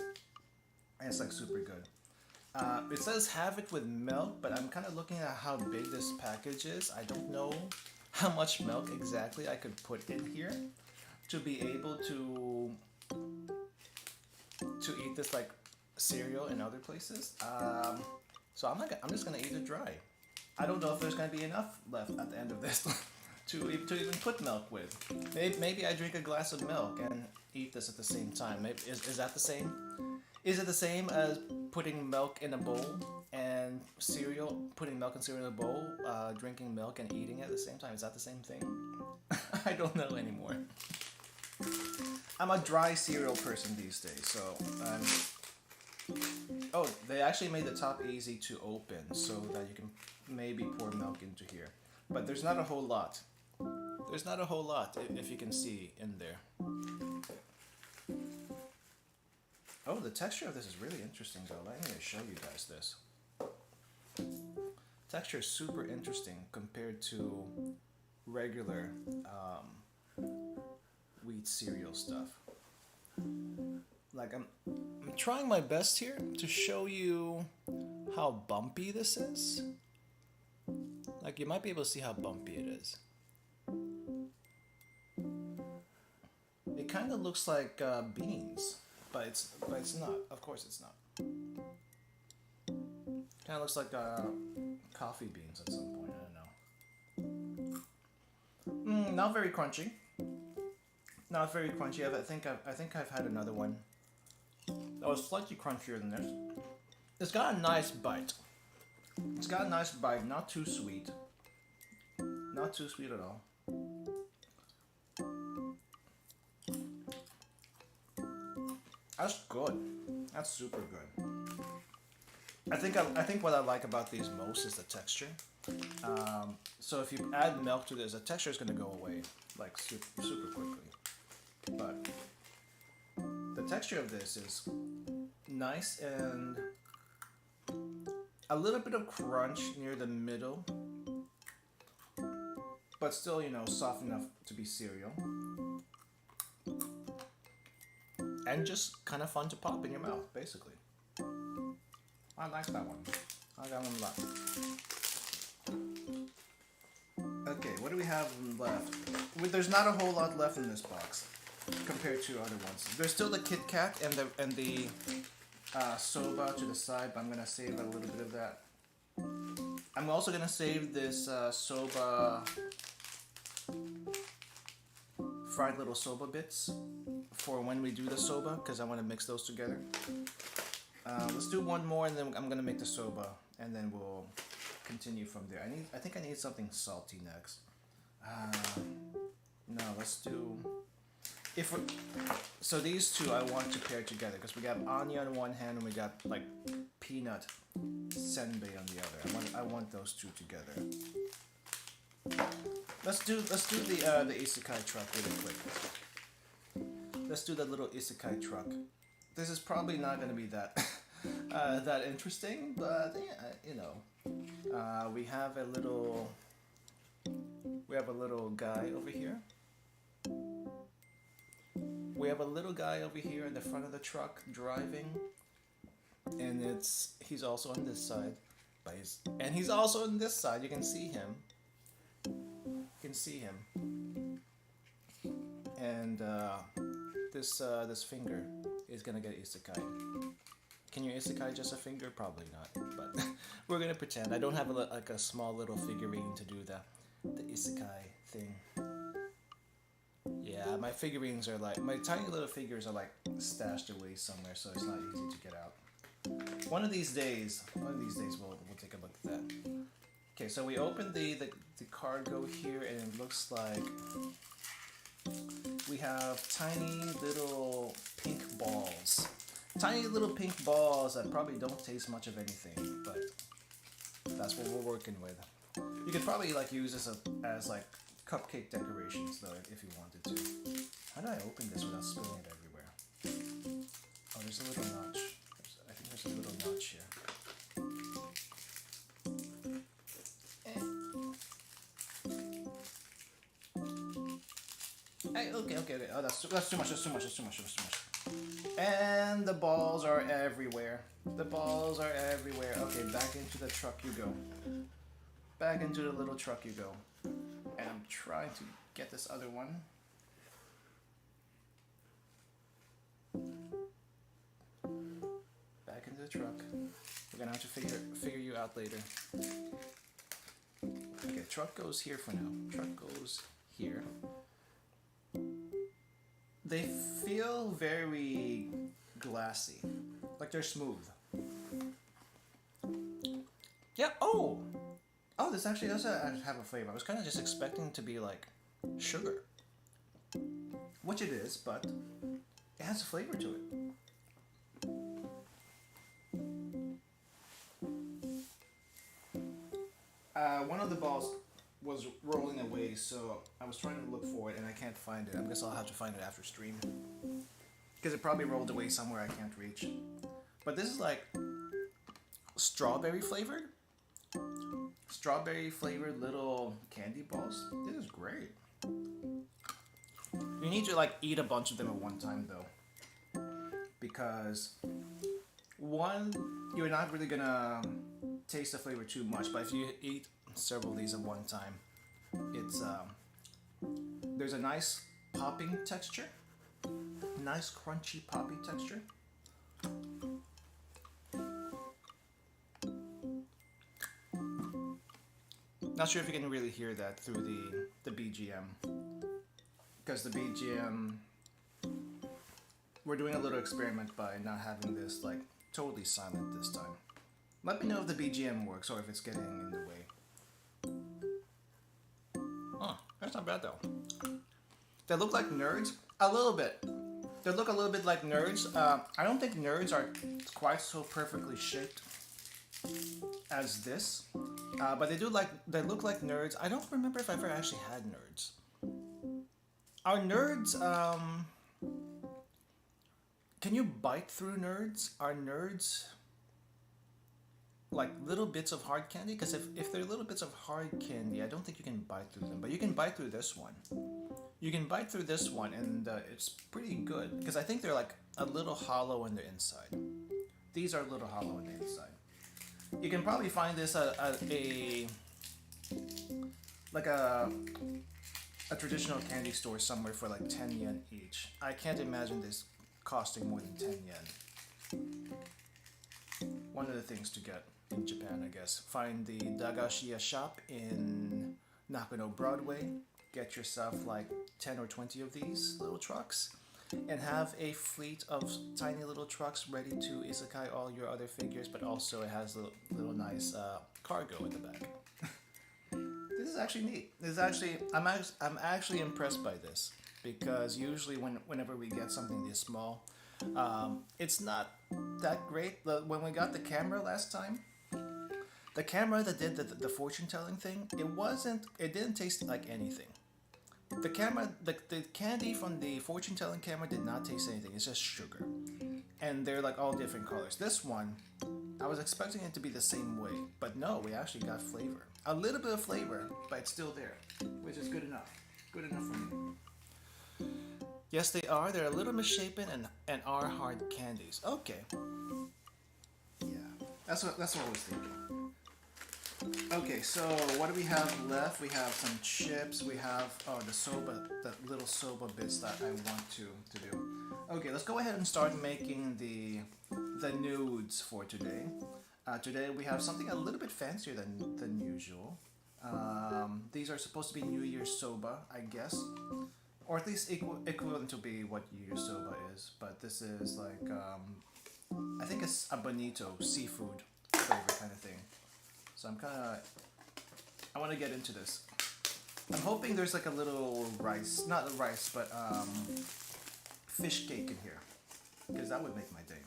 [SPEAKER 1] and it's like super good. It says have it with milk, but I'm kind of looking at how big this package is. I don't know how much milk exactly I could put in here to be able to eat this like cereal in other places. So I'm just gonna eat it dry. I don't know if there's gonna be enough left at the end of this to even put milk with. Maybe I drink a glass of milk and eat this at the same time. Is that the same? Is it the same as putting milk in a bowl and cereal? Putting milk and cereal in a bowl, drinking milk and eating it at the same time. Is that the same thing? I don't know anymore. I'm a dry cereal person these days, so oh, they actually made the top easy to open so that you can maybe pour milk into here. But there's not a whole lot. There's not a whole lot, if you can see in there. Oh, the texture of this is really interesting though. Let me show you guys this. Texture is super interesting compared to regular wheat cereal stuff. Like I'm trying my best here to show you how bumpy this is. Like you might be able to see how bumpy it is. It kind of looks like beans, but it's not. Of course, it's not. Kind of looks like coffee beans at some point. I don't know. Not very crunchy. Not very crunchy. I think I've had another one that was slightly crunchier than this. It's got a nice bite. It's got a nice bite. Not too sweet. Not too sweet at all. That's good. That's super good. I think what I like about these most is the texture. So if you add milk to this, the texture is going to go away like super quickly. But the texture of this is nice and a little bit of crunch near the middle, but still, you know, soft enough to be cereal. And just kind of fun to pop in your mouth, basically. I like that one. I like that one a lot. Okay, what do we have left? There's not a whole lot left in this box compared to other ones. There's still the Kit Kat and the soba to the side, but I'm gonna save a little bit of that. I'm also gonna save this soba, fried little soba bits for when we do the soba, because I want to mix those together. Let's do one more, and then I'm gonna make the soba, and then we'll continue from there. I think I need something salty next. No, let's do. So these two I want to pair together because we got onion on one hand and we got like peanut senbei on the other. I want those two together. Let's do the isekai truck really quick. Let's do the little isekai truck. This is probably not going to be that that interesting, but yeah, you know, we have a little guy over here. We have a little guy over here in the front of the truck driving, and he's also on this side, and he's also on this side. You can see him. And this finger is gonna get isekai. Can you isekai just a finger? Probably not, but we're gonna pretend. I don't have like a small little figurine to do the isekai thing. Yeah, my figurines are like, my tiny little figures are like stashed away somewhere, so it's not easy to get out. One of these days we'll take a look at that. Okay, so we opened the cargo here, and it looks like we have tiny little pink balls. Tiny little pink balls that probably don't taste much of anything, but that's what we're working with. You could probably like use this as like cupcake decorations though, if you wanted to. How do I open this without spilling it everywhere? Oh, there's a little notch. I think there's a little notch here. Hey, okay. Oh, that's too much. And the balls are everywhere. Okay, back into the truck you go. Back into the little truck you go. And I'm trying to get this other one. Back into the truck. We're gonna have to figure you out later. Okay, truck goes here for now. Truck goes here. They feel very glassy, like they're smooth. Yeah. Oh, this actually does have a flavor. I was kind of just expecting it to be like sugar, which it is, but it has a flavor to it. One of the balls was rolling away, so I was trying to look for it and I can't find it. I guess I'll have to find it after stream, because it probably rolled away somewhere I can't reach. But this is like strawberry flavored little candy balls. This is great. You need to like eat a bunch of them at one time though, because one, you're not really gonna taste the flavor too much, but if you eat several of these at one time, it's there's a nice popping texture, nice crunchy poppy texture. Not sure if you can really hear that through the BGM, because the BGM, we're doing a little experiment by not having this like totally silent this time. Let me know if the BGM works or if it's getting in the way. Oh, that's not bad though. They look like nerds a little bit. They look a little bit like nerds. I don't think nerds are quite so perfectly shaped as this, but they look like nerds. I don't remember if I ever actually had nerds. Are nerds can you bite through nerds? Are nerds like little bits of hard candy? Because if they're little bits of hard candy, I don't think you can bite through them. But you can bite through this one. You can bite through this one, and it's pretty good. Because I think they're like a little hollow on the inside. These are a little hollow on the inside. You can probably find this at a traditional candy store somewhere for like 10 yen each. I can't imagine this costing more than 10 yen. One of the things to get in Japan, I guess. Find the Dagashiya shop in Nakano Broadway. Get yourself like 10 or 20 of these little trucks and have a fleet of tiny little trucks ready to isekai all your other figures, but also it has a little nice cargo in the back. This is actually neat. This is actually I'm actually impressed by this, because usually whenever we get something this small, it's not that great. When we got the camera last time, the camera that did the fortune telling thing, it didn't taste like anything. The candy from the fortune telling camera did not taste anything. It's just sugar, and they're like all different colors. This one, I was expecting it to be the same way, but no, we actually got flavor. A little bit of flavor, but it's still there, which is good enough. Good enough for me. Yes, they are. They're a little misshapen and are hard candies. Okay. Yeah, that's what I was thinking. Okay, so what do we have left? We have some chips. We have the soba, the little soba bits that I want to do. Okay, let's go ahead and start making the nudes for today. Today we have something a little bit fancier than usual. These are supposed to be New Year's soba, I guess. Or at least equivalent to be what Yu soba is, but this is like I think it's a bonito seafood flavor kind of thing. So I want to get into this. I'm hoping there's like a little rice, not rice, but fish cake in here, because that would make my day.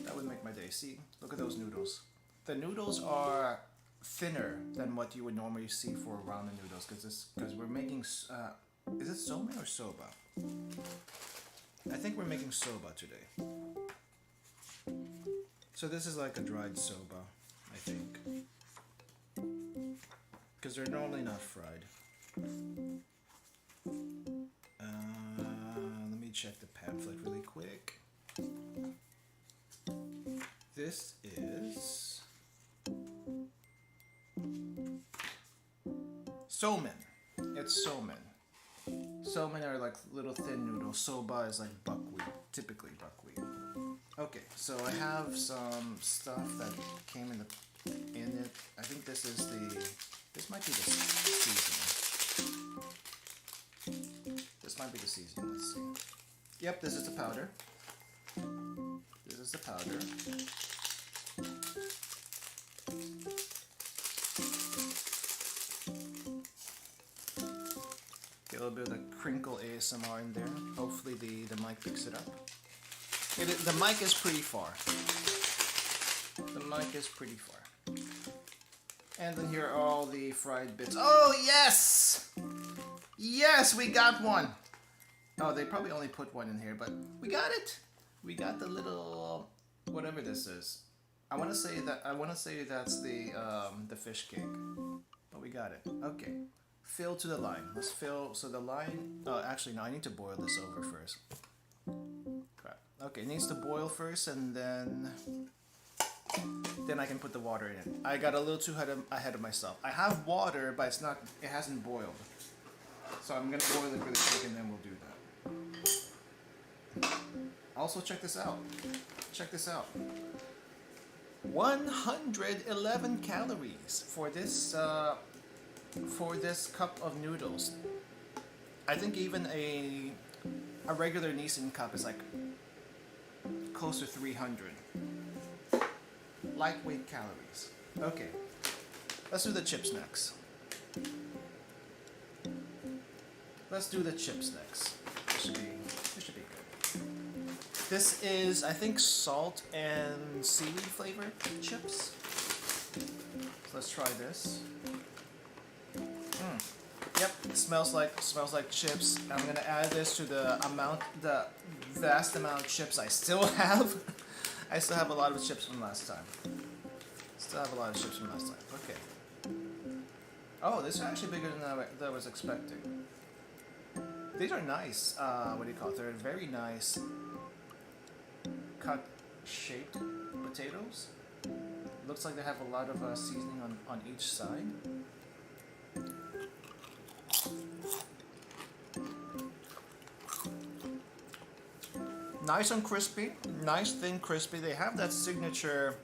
[SPEAKER 1] That would make my day. See, look at those noodles. The noodles are thinner than what you would normally see for ramen noodles, because we're making is it somen or soba? I think we're making soba today. So this is like a dried soba, I think, because they're normally not fried. Let me check the pamphlet really quick. This is somen. It's somen. Somen are like little thin noodles. Soba is like buckwheat, typically buckwheat. Okay, so I have some stuff that came in it. I think this might be the seasoning. This might be the seasoning. Let's see. Yep, this is the powder. This is the powder. Get a little bit of the crinkle ASMR in there. Hopefully the mic picks it up. The mic is pretty far. The mic is pretty far. And then here are all the fried bits. Oh, yes! Yes, we got one! Oh, they probably only put one in here, but we got it! We got the little... whatever this is. I want to say that's the fish cake. But we got it. Okay. Fill to the line. Let's fill... so the line... oh, actually, no, I need to boil this over first. Crap. Okay, it needs to boil first, and then I can put the water in. I got a little too ahead of myself. I have water, but it hasn't boiled. So I'm gonna boil it really quick, and then we'll do that. Also, check this out. Check this out. 111 calories for this cup of noodles. I think even a regular Nissan cup is like close to 300. Lightweight calories. Okay, let's do the chips next. Let's do the chips next. This should be good. This is, I think, salt and seaweed flavored chips. So let's try this. Yep, it smells like chips. I'm gonna add this to the vast amount of chips I still have. I still have a lot of chips from last time. Okay. Oh, this is actually bigger than I was expecting. These are nice. What do you call it? They're very nice cut shaped potatoes. Looks like they have a lot of seasoning on each side. Nice and crispy, nice thin crispy. They have that signature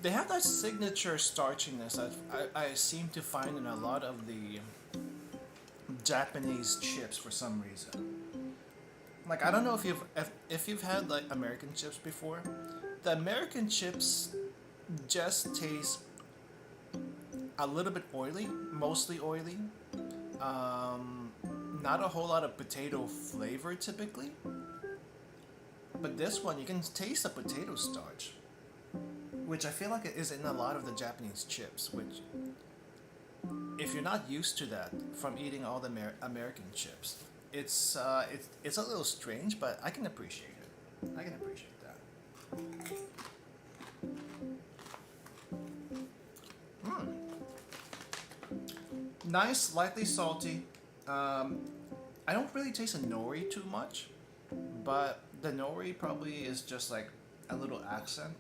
[SPEAKER 1] starchiness that I seem to find in a lot of the Japanese chips for some reason. Like, I don't know if you've had like American chips before. The American chips just taste a little bit oily, mostly oily. Not a whole lot of potato flavor typically. But this one, you can taste the potato starch, which I feel like it is in a lot of the Japanese chips, which, if you're not used to that from eating all the American chips, it's a little strange, but I can appreciate it. I can appreciate that. Nice, lightly salty. I don't really taste the nori too much, but the nori probably is just like a little accent.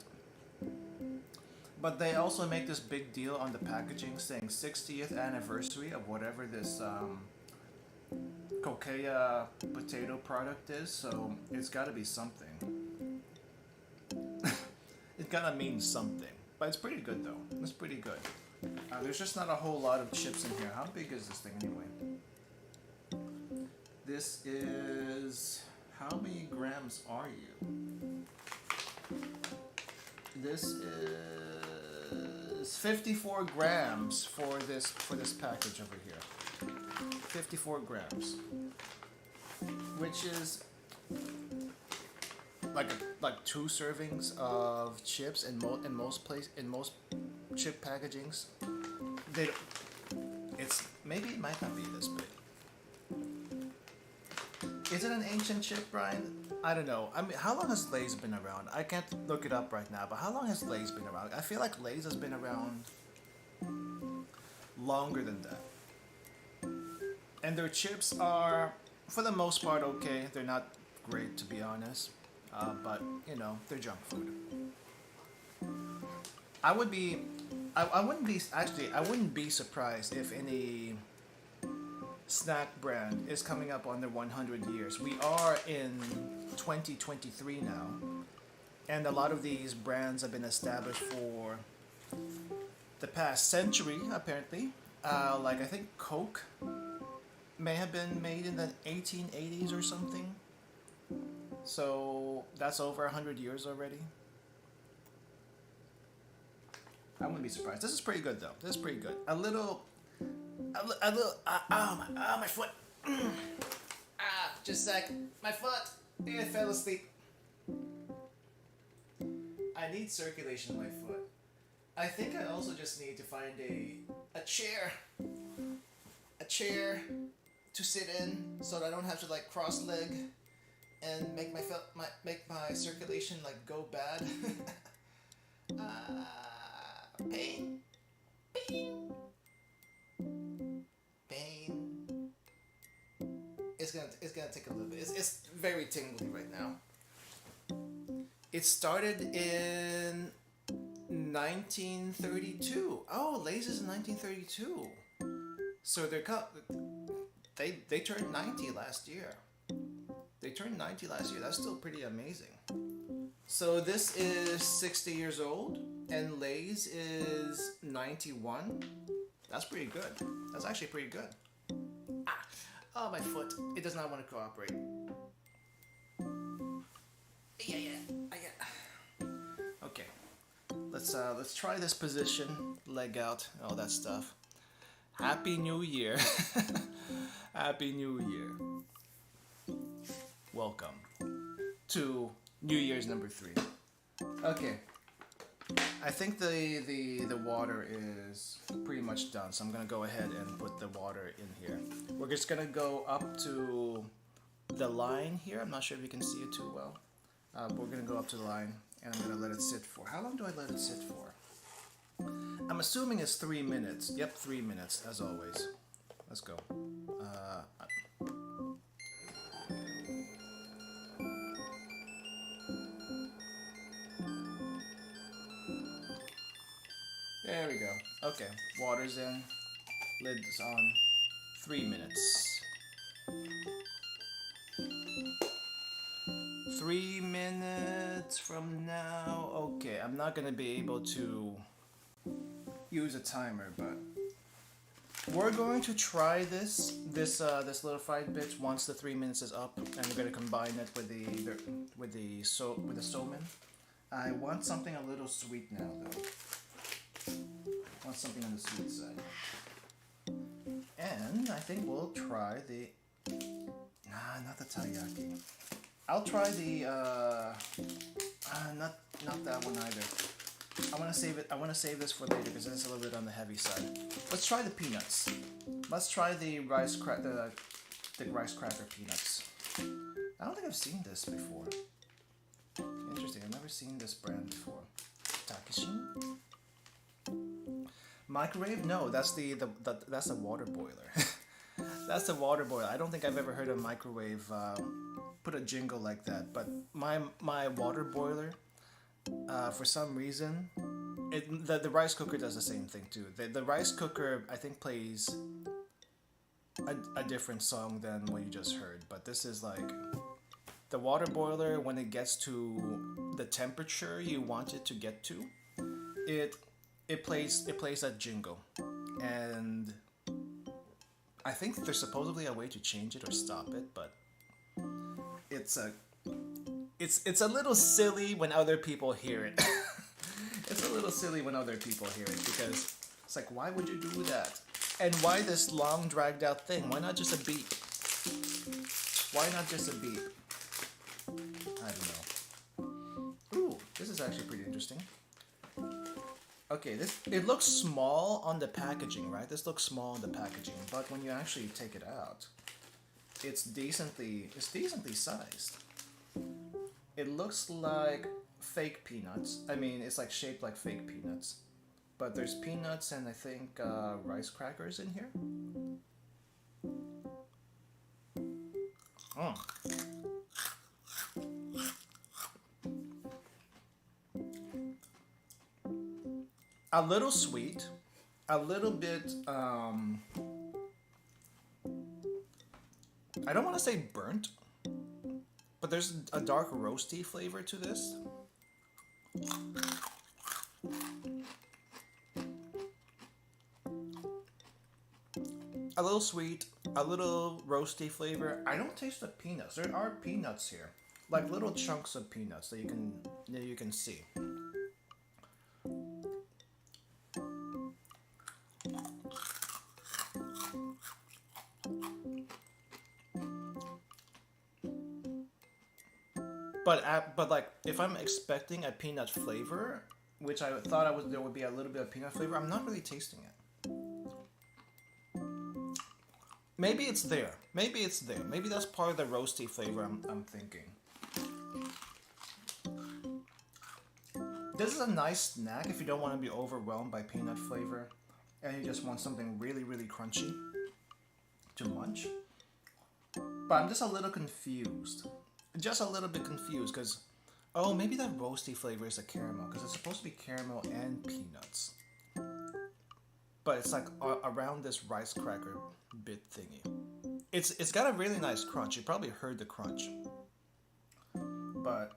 [SPEAKER 1] But they also make this big deal on the packaging saying 60th anniversary of whatever this Kokeya potato product is, so it's gotta be something. It gotta mean something. But it's pretty good though. It's pretty good. There's just not a whole lot of chips in here. How big is this thing anyway? This is... How many grams are you? This is 54 grams for this package over here. 54 grams, which is like 2 servings of chips in most chip packagings. Maybe it might not be this big. Is it an ancient chip, Brian? I don't know. I mean, how long has Lay's been around? I can't look it up right now, but how long has Lay's been around? I feel like Lay's has been around longer than that. And their chips are, for the most part, okay. They're not great, to be honest. But, you know, they're junk food. I wouldn't be surprised if any snack brand is coming up on their 100 years. We are in 2023 now, and a lot of these brands have been established for the past century, apparently. Like I think Coke may have been made in the 1880s or something. So that's over 100 years already. I wouldn't be surprised. This is pretty good though. This is pretty good. A little, my foot. Just a sec. My foot. I fell asleep. I need circulation in my foot. I think I also just need to find a chair. A chair to sit in so that I don't have to like cross leg and make my circulation like go bad. Pain. It's gonna take a little bit. It's very tingly right now. It started in 1932. Oh, Lay's is in 1932. So they turned 90 last year. That's still pretty amazing. So this is 60 years old, and Lay's is 91. That's pretty good. That's actually pretty good. Oh, my foot. It does not want to cooperate. Yeah. Okay. Let's try this position. Leg out, all that stuff. Happy New Year. Happy New Year. Welcome. to New Year's number 3. Okay. I think the water is pretty much done, so I'm gonna go ahead and put the water in here. We're just gonna go up to the line here. I'm not sure if you can see it too well. But we're gonna go up to the line and I'm gonna let it sit for. How long do I let it sit for? I'm assuming it's 3 minutes. Yep, 3 minutes as always. Let's go. There we go. Okay, water's in, lid's on. 3 minutes. 3 minutes from now. Okay, I'm not gonna be able to use a timer, but we're going to try this LULdog bit once the 3 minutes is up, and we're gonna combine it with the Soman. I want something a little sweet now, though. I want something on the sweet side, and I think we'll try the not the taiyaki. I'll try the not that one either. I want to save it. I want to save this for later because it's a little bit on the heavy side. Let's try the peanuts. Let's try the rice cracker peanuts. I don't think I've seen this before. Interesting. I've never seen this brand before. Takishin? Microwave? No, that's the water boiler. That's the water boiler. I don't think I've ever heard a microwave put a jingle like that. But my water boiler, for some reason, the rice cooker does the same thing too. The rice cooker, I think, plays a different song than what you just heard. But this is like the water boiler. When it gets to the temperature you want it to get to, it plays that jingle, and I think there's supposedly a way to change it or stop it, but it's a little silly when other people hear it. It's a little silly when other people hear it because it's like, why would you do that? And why this long dragged out thing? Why not just a beep? Why not just a beep? I don't know. Ooh, this is actually pretty interesting. Okay, it looks small on the packaging, right? This looks small on the packaging, but when you actually take it out, it's decently sized. It looks like fake peanuts. I mean, it's like shaped like fake peanuts, but there's peanuts and I think rice crackers in here. Oh. A little sweet, a little bit, I don't want to say burnt, but there's a dark roasty flavor to this. A little sweet, a little roasty flavor. I don't taste the peanuts. There are peanuts here, like little chunks of peanuts that you can see. But like, if I'm expecting a peanut flavor, which I thought there would be a little bit of peanut flavor, I'm not really tasting it. Maybe it's there. Maybe it's there. Maybe that's part of the roasty flavor I'm thinking. This is a nice snack if you don't want to be overwhelmed by peanut flavor and you just want something really, really crunchy to munch. But I'm just a little confused. Just a little bit confused because, oh, maybe that roasty flavor is a caramel because it's supposed to be caramel and peanuts. But it's like around this rice cracker bit thingy. It's got a really nice crunch. You probably heard the crunch. But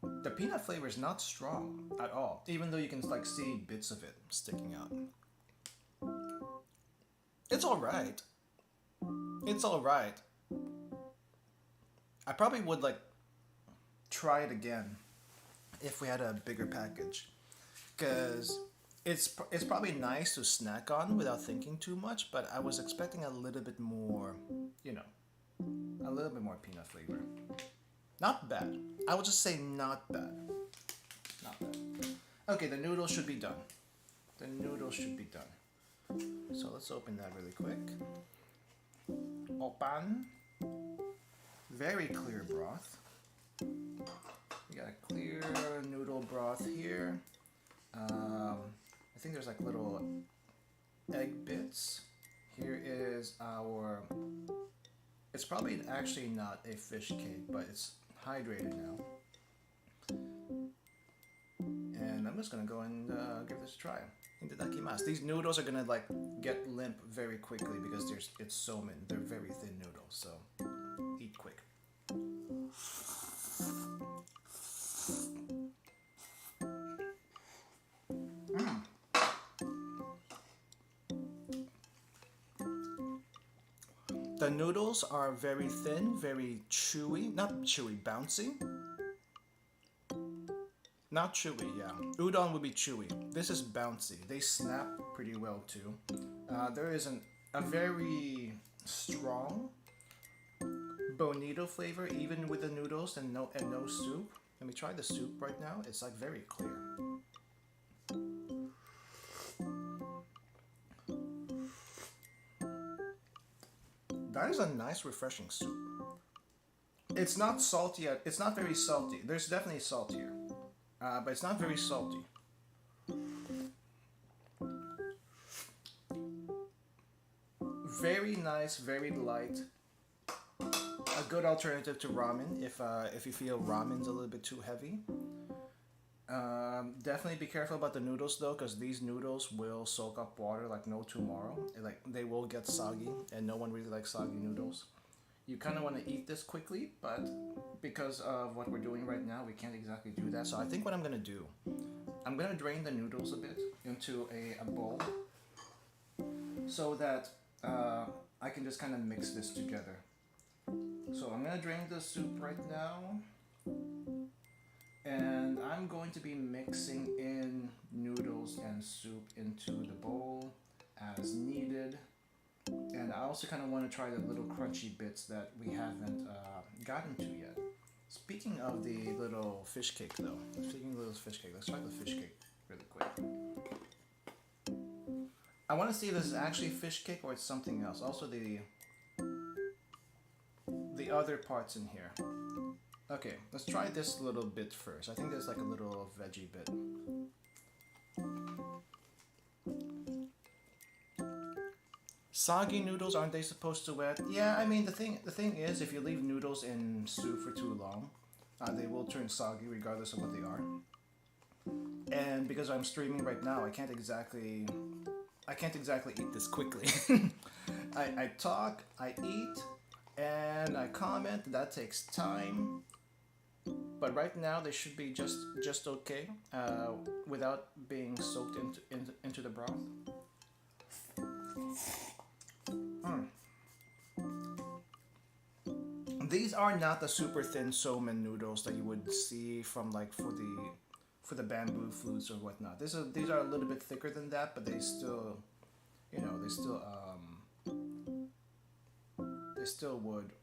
[SPEAKER 1] the peanut flavor is not strong at all, even though you can like see bits of it sticking out. It's all right. It's all right. I probably would like try it again if we had a bigger package, because it's probably nice to snack on without thinking too much. But I was expecting a little bit more, a little little bit more peanut flavor. Not bad. I will just say not bad. Not bad. Okay, the noodles should be done. The noodles should be done. So let's open that really quick. Open. Very clear broth. We got a clear noodle broth here. I think there's like little egg bits. Here is our... It's probably actually not a fish cake, but it's hydrated now. And I'm just gonna go and give this a try. Itadakimasu. These noodles are gonna like get limp very quickly because it's somen. They're very thin noodles, so eat quick. The noodles are very thin, very chewy. Not chewy, bouncy. Not chewy, yeah. Udon would be chewy. This is bouncy. They snap pretty well too. There is a very strong bonito flavor even with the noodles and no soup. Let me try the soup right now. It's like very clear. That is a nice, refreshing soup. It's not salty. It's not very salty. There's definitely saltier, but it's not very salty. Very nice, very light. A good alternative to ramen if you feel ramen's a little bit too heavy. Definitely be careful about the noodles though, because these noodles will soak up water like no tomorrow. Like they will get soggy, and no one really likes soggy noodles. You kind of want to eat this quickly, but because of what we're doing right now, we can't exactly do that. So I think what I'm gonna do, I'm gonna drain the noodles a bit into a bowl, so that I can just kind of mix this together. So I'm gonna drain the soup right now. And I'm going to be mixing in noodles and soup into the bowl as needed. And I also kind of want to try the little crunchy bits that we haven't gotten to yet. Speaking of the little fish cake though, let's try the fish cake really quick. I want to see if this is actually fish cake or it's something else. Also the other parts in here. Okay, let's try this little bit first. I think there's like a little veggie bit. Soggy noodles, aren't they supposed to wet? Yeah, I mean the thing is, if you leave noodles in soup for too long, they will turn soggy regardless of what they are. And because I'm streaming right now, I can't exactly eat this quickly. I talk, I eat, and I comment. That takes time. But right now they should be just okay without being soaked into the broth. These are not the super thin somen noodles that you would see from like for the bamboo flutes or whatnot. These are a little bit thicker than that, but they still, you know, they still would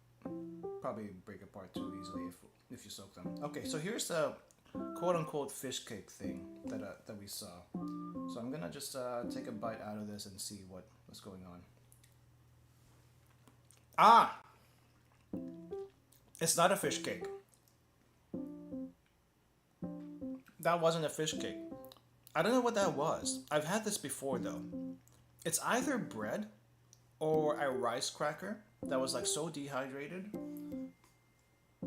[SPEAKER 1] probably break apart too easily if you soak them. Okay, so here's the quote-unquote fish cake thing that we saw. So I'm gonna just take a bite out of this and see what's going on. Ah! It's not a fish cake. That wasn't a fish cake. I don't know what that was. I've had this before though. It's either bread or a rice cracker that was like so dehydrated,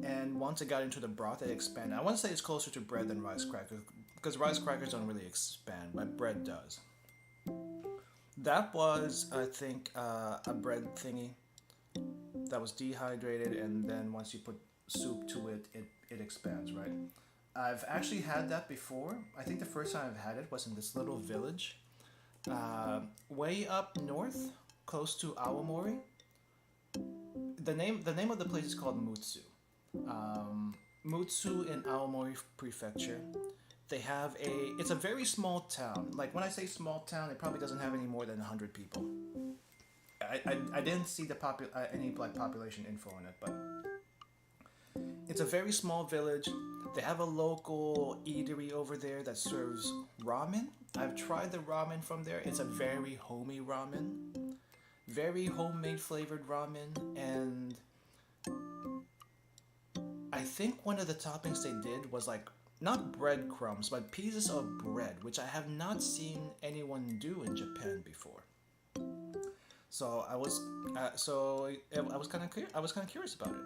[SPEAKER 1] and once it got into the broth it expanded. I want to say it's closer to bread than rice crackers, because rice crackers don't really expand, but bread does. That was, I think, a bread thingy that was dehydrated, and then once you put soup to it, it expands, right? I've actually had that before. I think the first time I've had it was in this little village way up north, close to Awamori. The name of the place is called Mutsu. Mutsu in Aomori Prefecture. They have it's a very small town. Like when I say small town, it probably doesn't have any more than 100 people. I didn't see the any like population info on it, but It's a very small village. They have a local eatery over there that serves ramen. I've tried the ramen from there. It's a very homey ramen, very homemade flavored ramen, and I think one of the toppings they did was like not breadcrumbs, but pieces of bread, which I have not seen anyone do in Japan before. So I was kind of curious about it.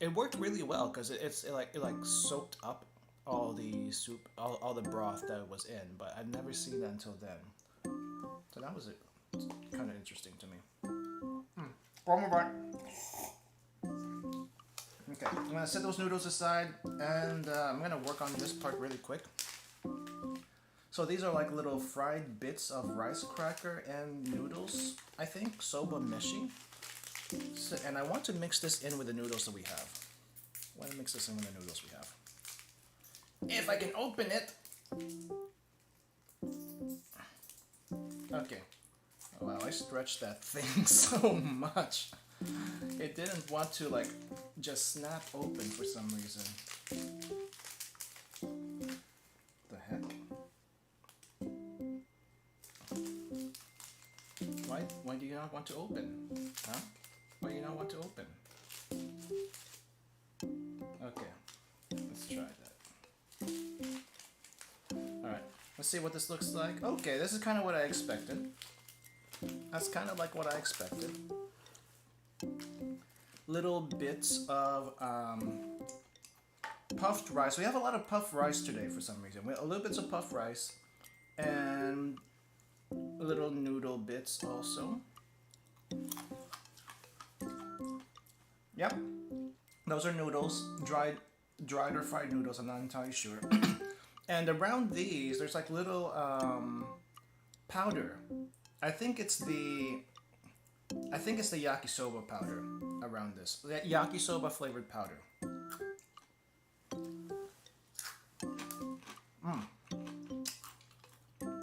[SPEAKER 1] It worked really well because it like soaked up all the soup, all the broth that it was in, but I'd never seen that until then. So that was it. Kind of interesting to me. One more bite. Okay, I'm gonna set those noodles aside, and I'm gonna work on this part really quick. So these are like little fried bits of rice cracker and noodles, I think, soba meshi. So, and I want to mix this in with the noodles that we have. I want to mix this in with the noodles we have. If I can open it! Okay. Oh, wow, I stretched that thing so much. It didn't want to like just snap open for some reason. The heck? Why do you not want to open? Huh? Why do you not want to open? Okay, let's try that. Alright, let's see what this looks like. Okay, this is kind of what I expected. That's kind of like what I expected. Little bits of puffed rice. We have a lot of puffed rice today for some reason. We have a little bits of puffed rice and little noodle bits also. Yep, those are noodles, dried or fried noodles. I'm not entirely sure. And around these, there's like little powder. I think it's the yakisoba powder around this. Yakisoba flavored powder.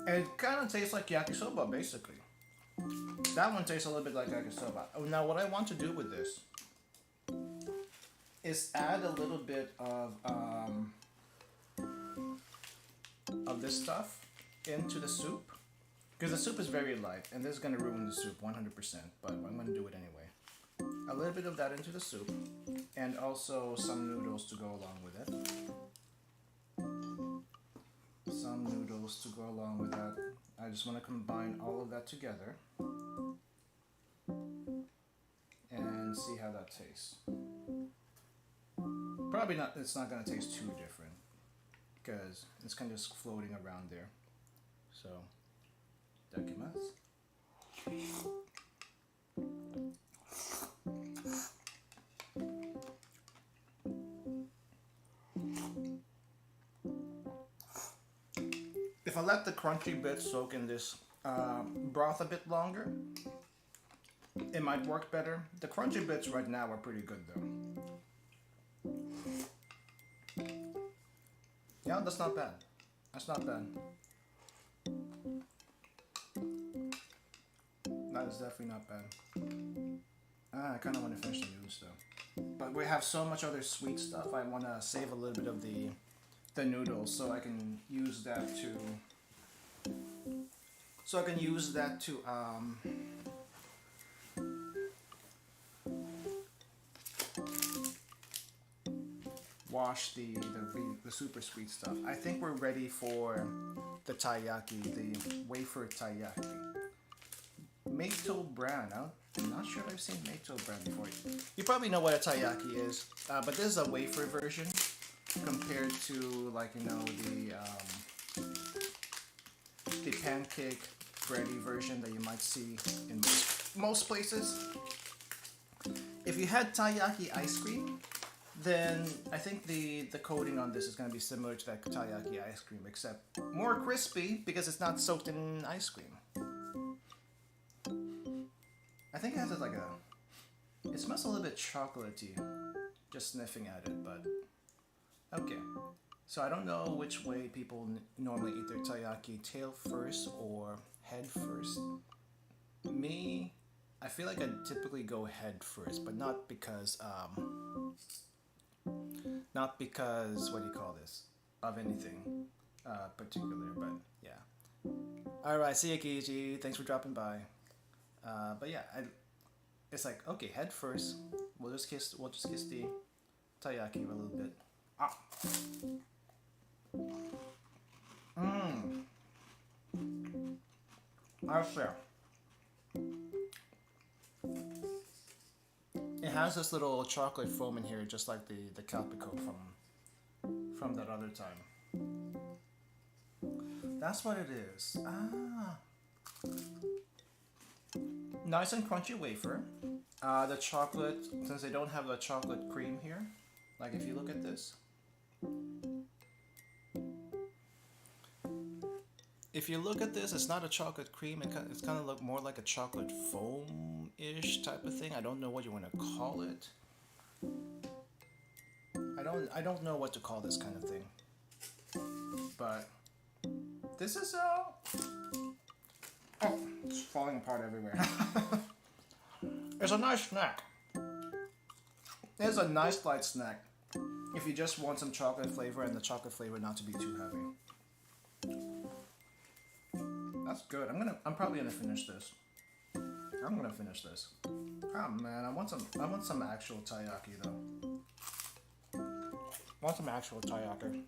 [SPEAKER 1] It kind of tastes like yakisoba, basically. That one tastes a little bit like yakisoba. Now, what I want to do with this is add a little bit of this stuff into the soup. Because the soup is very light, and this is going to ruin the soup 100%, but I'm going to do it anyway. A little bit of that into the soup, and also some noodles to go along with it. Some noodles to go along with that. I just want to combine all of that together and see how that tastes. Probably not, it's not going to taste too different because it's kind of just floating around there. So, itadakimasu. If I let the crunchy bits soak in this broth a bit longer, it might work better. The crunchy bits right now are pretty good though. Yeah, that's not bad. That's not bad. That is definitely not bad. I kind of want to finish the noodles though. But we have so much other sweet stuff. I want to save a little bit of the noodles so I can use that to wash the super sweet stuff. I think we're ready for the taiyaki, the wafer taiyaki. Meito brand. I'm not sure if I've seen Meito brand before. You probably know what a taiyaki is, but this is a wafer version compared to, like, you know, the pancake bready version that you might see in most places. If you had taiyaki ice cream, then I think the coating on this is going to be similar to that taiyaki ice cream, except more crispy because it's not soaked in ice cream. I think it has like it smells a little bit chocolatey, just sniffing at it, but okay. So I don't know which way people normally eat their taiyaki, tail first or head first. Me, I feel like I typically go head first, but not because Not because, what do you call this, of anything particular, but yeah. Alright, see ya, Kiji. Thanks for dropping by. But yeah, it's like, okay, head first. We'll just kiss the taiyaki a little bit. Ah. Mmm. I share. It has this little chocolate foam in here, just like the Calpico from that other time. That's what it is. Ah. Nice and crunchy wafer. The chocolate, since they don't have the chocolate cream here, like if you look at this. If you look at this, it's not a chocolate cream. It's kind of look more like a chocolate foam-ish type of thing. I don't know what you want to call it. I don't know what to call this kind of thing. But this is oh, it's falling apart everywhere. It's a nice snack. It's a nice light snack. If you just want some chocolate flavor and the chocolate flavor not to be too heavy. That's good. I'm probably gonna finish this. I'm gonna finish this. Oh man, I want some actual taiyaki though. I want some actual taiyaki.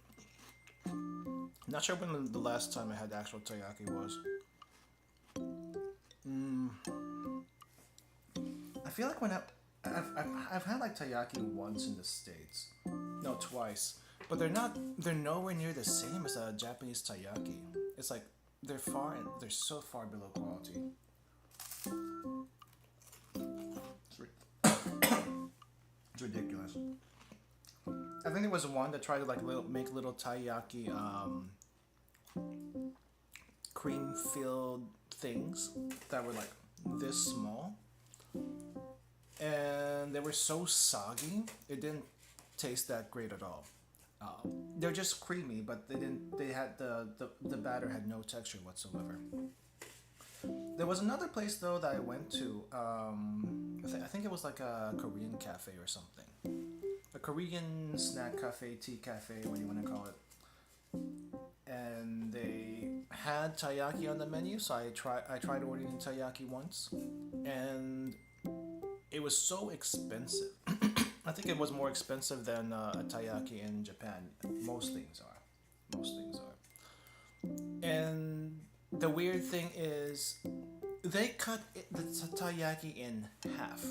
[SPEAKER 1] Not sure when the last time I had actual taiyaki was. I feel like when I've had like taiyaki once in the States. No, twice. But they're nowhere near the same as a Japanese taiyaki. It's like they're so far below quality. It's ridiculous. I think there was one that tried to like make little taiyaki cream filled things that were like this small, and they were so soggy it didn't taste that great at all. They're just creamy, but the batter had no texture whatsoever. There was another place though that I went to. I think it was like a Korean cafe or something. A Korean snack cafe, tea cafe, what do you want to call it? And they had taiyaki on the menu, so I tried ordering taiyaki once, and it was so expensive. I think it was more expensive than a taiyaki in Japan. Most things are. And the weird thing is, they cut the taiyaki in half.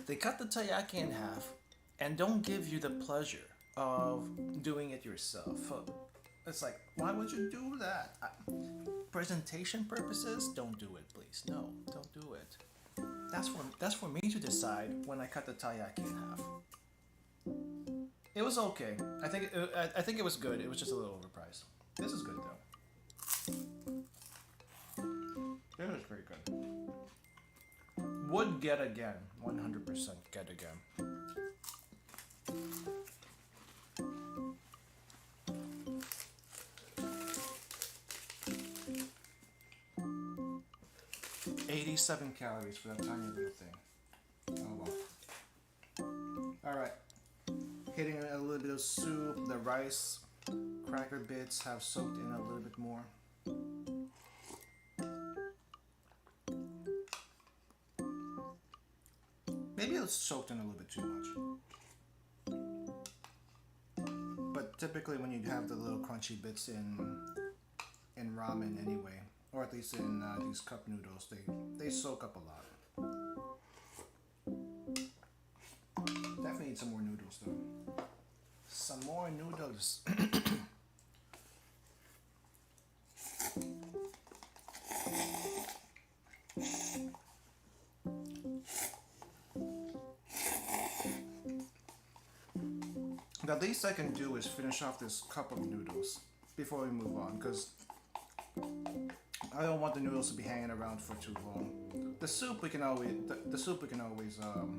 [SPEAKER 1] They cut the taiyaki in half and don't give you the pleasure of doing it yourself. It's like, why would you do that? Presentation purposes, don't do it, please. No, don't do it. That's for me to decide when I cut the taiyaki in half. It was okay. I think it was good. It was just a little overpriced. This is good though. This is pretty good. Would get again. 100% get again. $87 calories for that tiny little thing. Oh well. Alright. Hitting a little bit of soup. The rice cracker bits have soaked in a little bit more. Maybe it's soaked in a little bit too much. But typically when you have the little crunchy bits in ramen anyway, or at least in these cup noodles, they soak up a lot. Definitely need some more noodles though. Some more noodles. The least I can do is finish off this cup of noodles before we move on, because I don't want the noodles to be hanging around for too long. The soup we can always have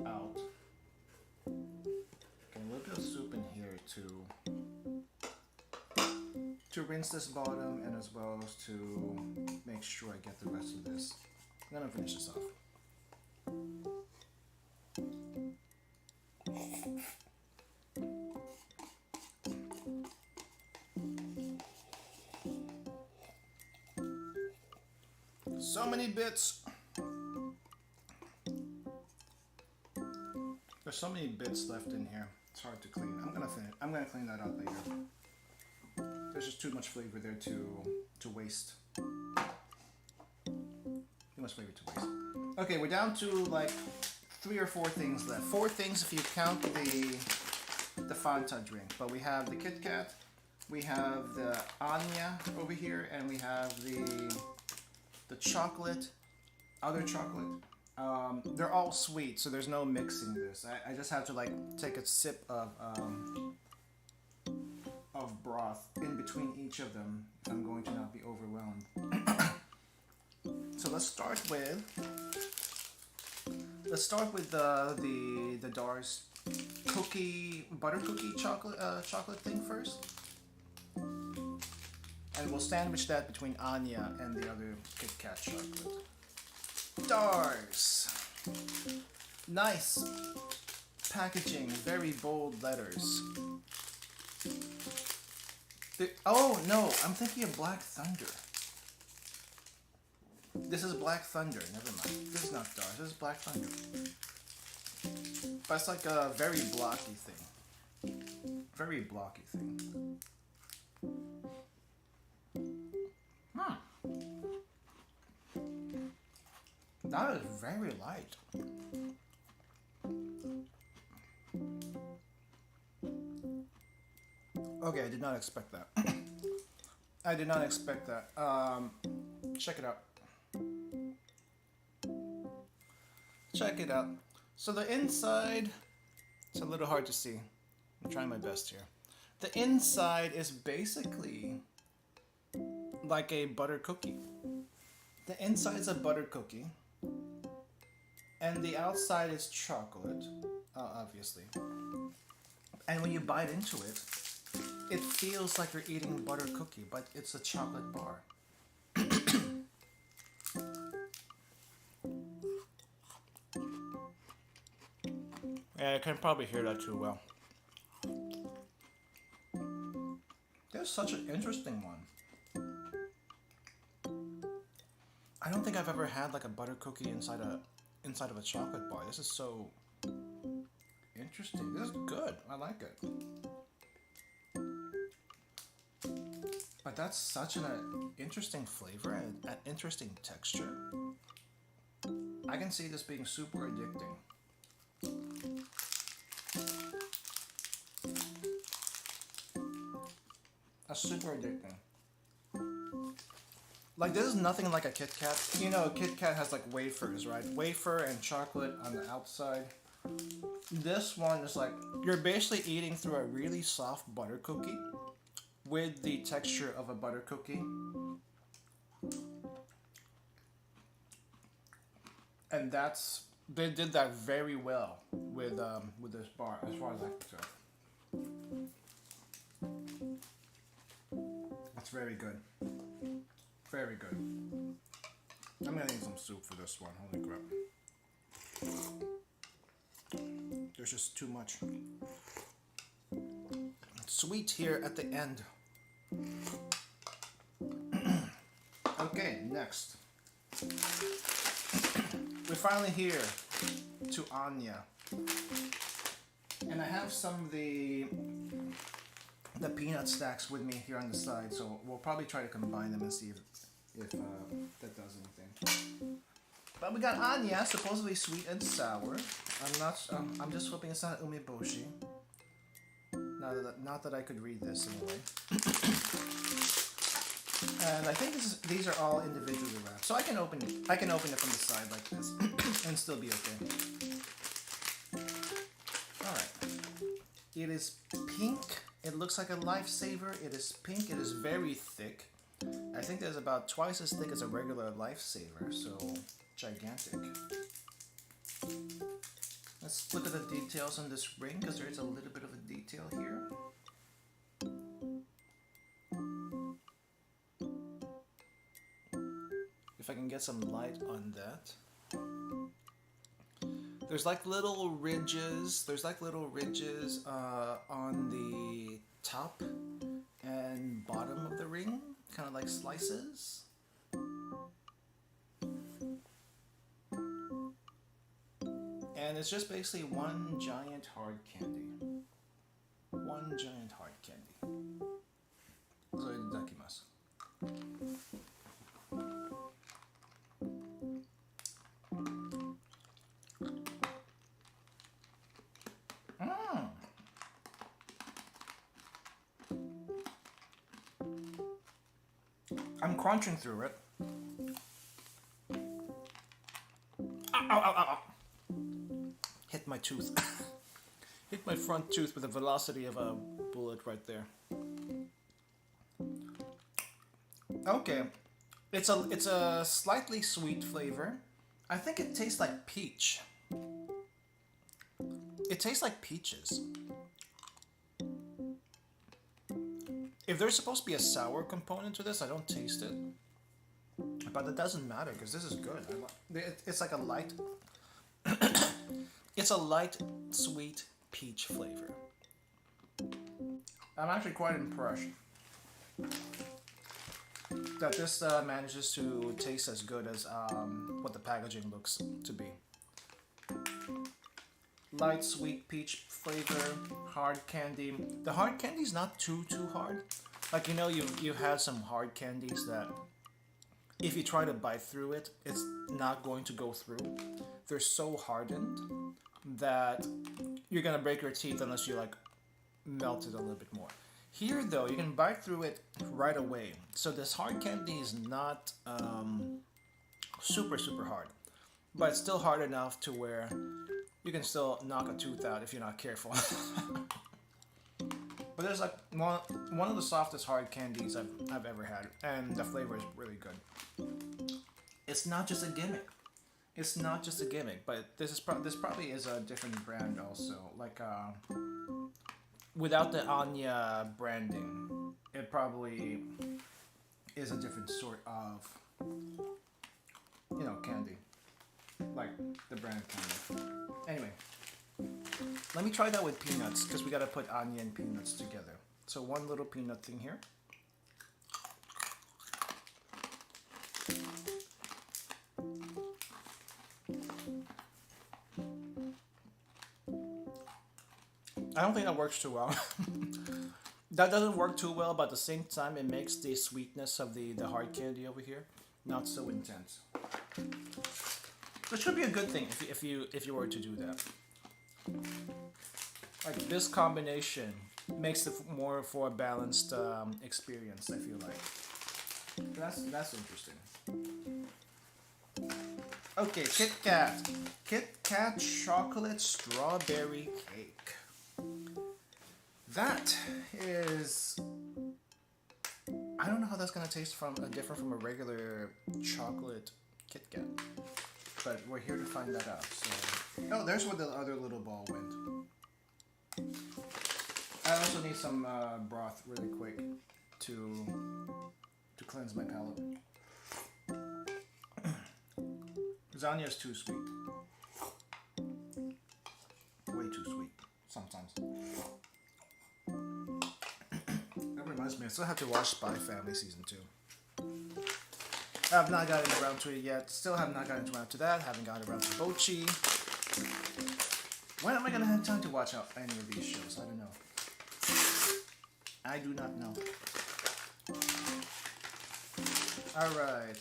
[SPEAKER 1] out. Okay, a little bit of soup in here to rinse this bottom, and as well as to make sure I get the rest of this. I'm gonna finish this off. So many bits. There's so many bits left in here. It's hard to clean. I'm gonna clean that out later. There's just too much flavor there to waste. Too much flavor to waste. Okay, we're down to like 3 or 4 things left. 4 things if you count the Fanta drink. But we have the Kit Kat, we have the Anya over here, and we have the chocolate, other chocolate. They're all sweet, so there's no mixing this. I just have to like take a sip of broth in between each of them if I'm going to not be overwhelmed. So let's start with the Dar's butter cookie chocolate thing first, and we'll sandwich that between Anya and the other Kit Kat chocolate. Dar's, nice packaging, very bold letters. Oh no, I'm thinking of Black Thunder. This is Black Thunder, never mind. This is not Dar's, this is Black Thunder. But it's like a very blocky thing. Very blocky thing. That is very light. Okay, I did not expect that. I did not expect that. Check it out. Check it out. So the inside, it's a little hard to see. I'm trying my best here. The inside is basically like a butter cookie. The inside is a butter cookie. And the outside is chocolate, obviously. And when you bite into it, it feels like you're eating a butter cookie, but it's a chocolate bar. Yeah, I can probably hear that too well. There's such an interesting one. I don't think I've ever had like a butter cookie inside of a chocolate bar. This is so interesting. This is good. I like it. But that's such an interesting flavor and an interesting texture. I can see this being super addicting. That's super addicting. Like, this is nothing like a Kit Kat. You know, a Kit Kat has like wafers, right? Wafer and chocolate on the outside. This one is like, you're basically eating through a really soft butter cookie with the texture of a butter cookie. And they did that very well with this bar, as far as I can tell. That's very good. Very good. I'm gonna need some soup for this one. Holy crap. There's just too much. Sweet here at the end. Okay, next. We're finally here to Anya. And I have some of the peanut stacks with me here on the side, so we'll probably try to combine them and see if that does anything. But we got Anya, supposedly sweet and sour. I'm just hoping it's not umeboshi. Not that I could read this anyway. And I think these are all individually wrapped, so I can open it. I can open it from the side like this and still be okay. All right. It is pink. It looks like a lifesaver. It is pink. It is very thick. I think it's about twice as thick as a regular lifesaver, so gigantic. Let's look at the details on this ring, because there is a little bit of a detail here. If I can get some light on that. There's like little ridges. There's like little ridges on the top and bottom of the ring, kind of like slices. And it's just basically one giant hard candy. One giant hard candy. So itadakimasu. I'm crunching through it. Ow, ow, ow, ow. Hit my tooth. Hit my front tooth with the velocity of a bullet right there. Okay. It's a slightly sweet flavor. I think it tastes like peach. It tastes like peaches. If there's supposed to be a sour component to this, I don't taste it. But it doesn't matter because this is good. It's like a light... It's a light, sweet peach flavor. I'm actually quite impressed that this manages to taste as good as what the packaging looks to be. Light, sweet peach flavor, hard candy. The hard candy's not too hard. Like, you know, you've had some hard candies that if you try to bite through it, it's not going to go through. They're so hardened that you're gonna break your teeth unless you like melt it a little bit more. Here though, you can bite through it right away. So this hard candy is not super hard, but it's still hard enough to where you can still knock a tooth out if you're not careful. But there's like one of the softest hard candies I've ever had, and the flavor is really good. It's not just a gimmick. It's not just a gimmick, but this probably is a different brand also. Like without the Anya branding, it probably is a different sort of, you know, candy, like the brand candy. Anyway, let me try that with peanuts because we gotta put Anya and peanuts together. So one little peanut thing here. I don't think that works too well. That doesn't work too well, but at the same time, it makes the sweetness of the hard candy over here not so intense. Which should be a good thing if you were to do that. Like this combination makes it more for a balanced experience. I feel like that's interesting. Okay, Kit Kat chocolate strawberry cake. That is, I don't know how that's gonna taste different from a regular chocolate Kit Kat, but we're here to find that out. So, oh, there's where the other little ball went. I also need some broth really quick to cleanse my palate. Lasagna is too sweet. Way too sweet sometimes. That reminds me, I still have to watch Spy Family Season 2. I have not gotten around to it yet. Still have not gotten around to that. Haven't gotten around to Bochi. When am I going to have time to watch out any of these shows? I don't know. I do not know. Alright.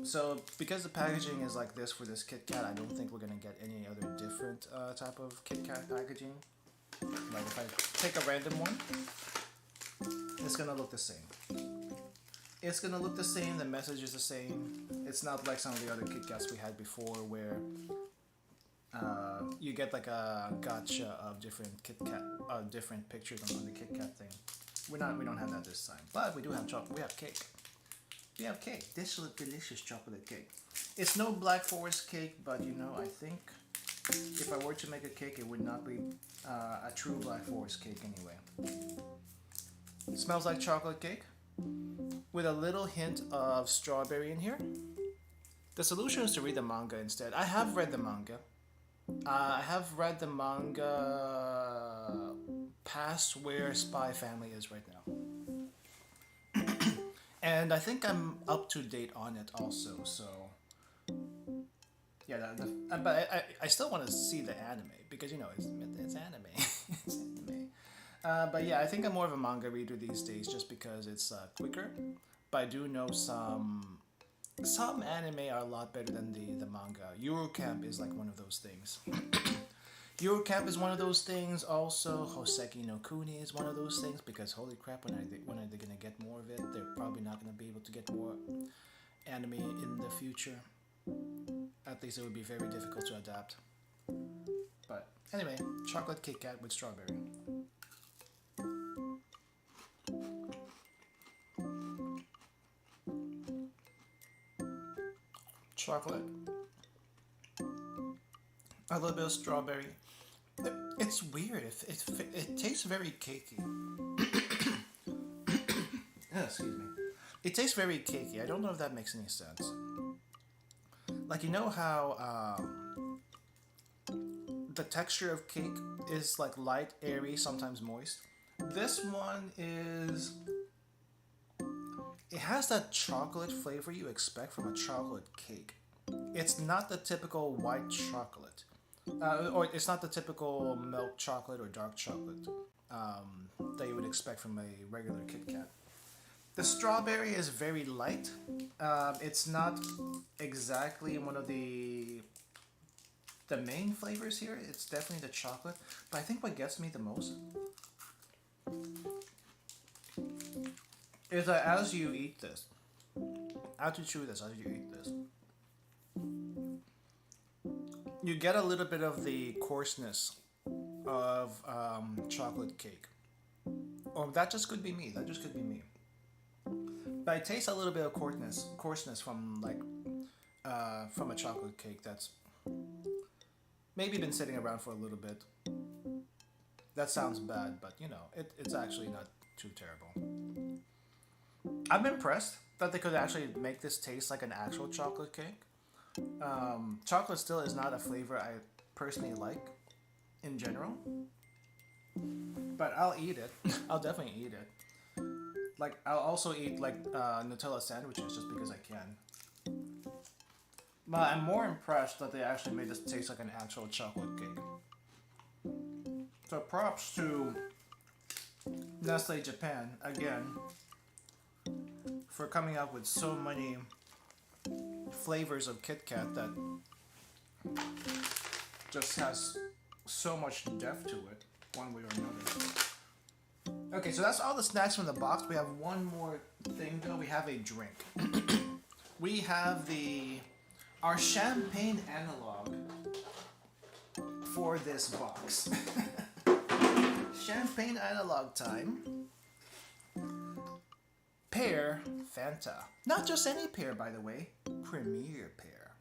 [SPEAKER 1] So, because the packaging is like this for this Kit Kat, I don't think we're going to get any other different type of Kit Kat packaging. Like if I take a random one, it's going to look the same. It's going to look the same, the message is the same. It's not like some of the other Kit Kats we had before where you get like a gotcha of different Kit Kat, different pictures on the Kit Kat thing. We don't have that this time, but we do have chocolate. We have cake. We have cake. This delicious chocolate cake. It's no Black Forest cake, but you know, I think if I were to make a cake, it would not be a true Black Forest cake anyway. It smells like chocolate cake with a little hint of strawberry in here. The solution is to read the manga instead. I have read the manga. I have read the manga past where Spy Family is right now. And I think I'm up to date on it also, so yeah. But I still want to see the anime because you know it's anime. It's anime. But yeah, I think I'm more of a manga reader these days just because it's quicker. But I do know some anime are a lot better than the manga. YuruHYPE is like one of those things. YuruHYPE is one of those things. Also, Hoseki no Kuni is one of those things because holy crap, when are they gonna get more of it? They're probably not gonna be able to get more anime in the future. At least it would be very difficult to adapt. But anyway, chocolate Kit Kat with strawberry. Chocolate, a little bit of strawberry. It's weird. It tastes very cakey. Excuse me. It tastes very cakey. I don't know if that makes any sense. Like you know how the texture of cake is like light, airy, sometimes moist. This one is. It has that chocolate flavor you expect from a chocolate cake. It's not the typical white chocolate. Or it's not the typical milk chocolate or dark chocolate that you would expect from a regular Kit Kat. The strawberry is very light. It's not exactly one of the main flavors here. It's definitely the chocolate. But I think what gets me the most is that as you eat this, as you chew this, as you eat this, you get a little bit of the coarseness of chocolate cake. Or that just could be me. That just could be me. But I taste a little bit of coarseness from like from a chocolate cake that's maybe been sitting around for a little bit. That sounds bad, but you know, it's actually not too terrible. I'm impressed that they could actually make this taste like an actual chocolate cake. Chocolate still is not a flavor I personally like in general, but I'll eat it. I'll definitely eat it. Like I'll also eat like Nutella sandwiches just because I can. But I'm more impressed that they actually made this taste like an actual chocolate cake. So props to Nestle Japan again for coming up with so many flavors of Kit Kat that just has so much depth to it, one way or another. Okay, so that's all the snacks from the box. We have one more thing though. We have a drink. We have our champagne analog for this box. Champagne analog time. Pear Fanta. Not just any pear, by the way. Premier pear.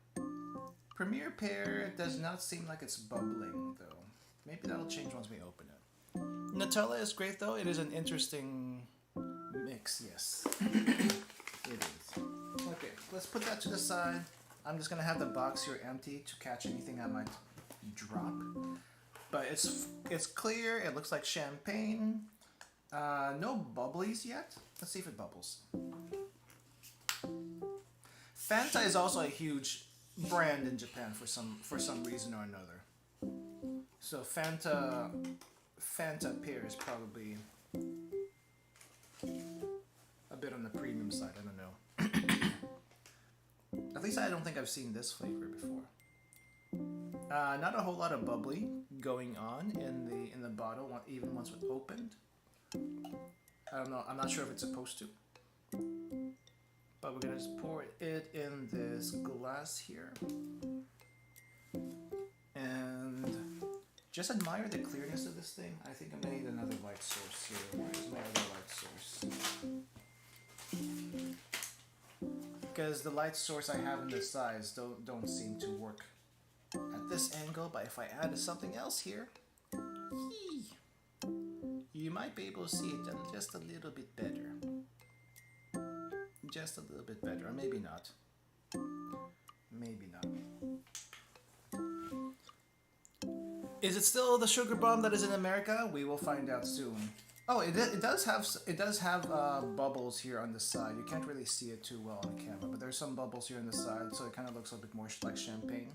[SPEAKER 1] Premier pear does not seem like it's bubbling, though. Maybe that'll change once we open it. Nutella is great, though. It is an interesting mix, yes. It is. Okay, let's put that to the side. I'm just going to have the box here empty to catch anything I might drop. But it's clear. It looks like champagne. No bubblies yet. Let's see if it bubbles. Fanta is also a huge brand in Japan for some reason or another. So Fanta pear is probably a bit on the premium side. I don't know. At least I don't think I've seen this flavor before. Not a whole lot of bubbly going on in the bottle, even once it's opened. I don't know. I'm not sure if it's supposed to. But we're gonna just pour it in this glass here. And just admire the clearness of this thing. I think I'm gonna need another light source here. Where is my other light source? Because the light source I have in this size don't seem to work at this angle. But if I add something else here, you might be able to see it just a little bit better. Just a little bit better, or maybe not. Is it still the sugar bomb that is in America? We will find out soon. Oh, it does have bubbles here on the side. You can't really see it too well on the camera, but there's some bubbles here on the side, so it kind of looks a bit more like champagne.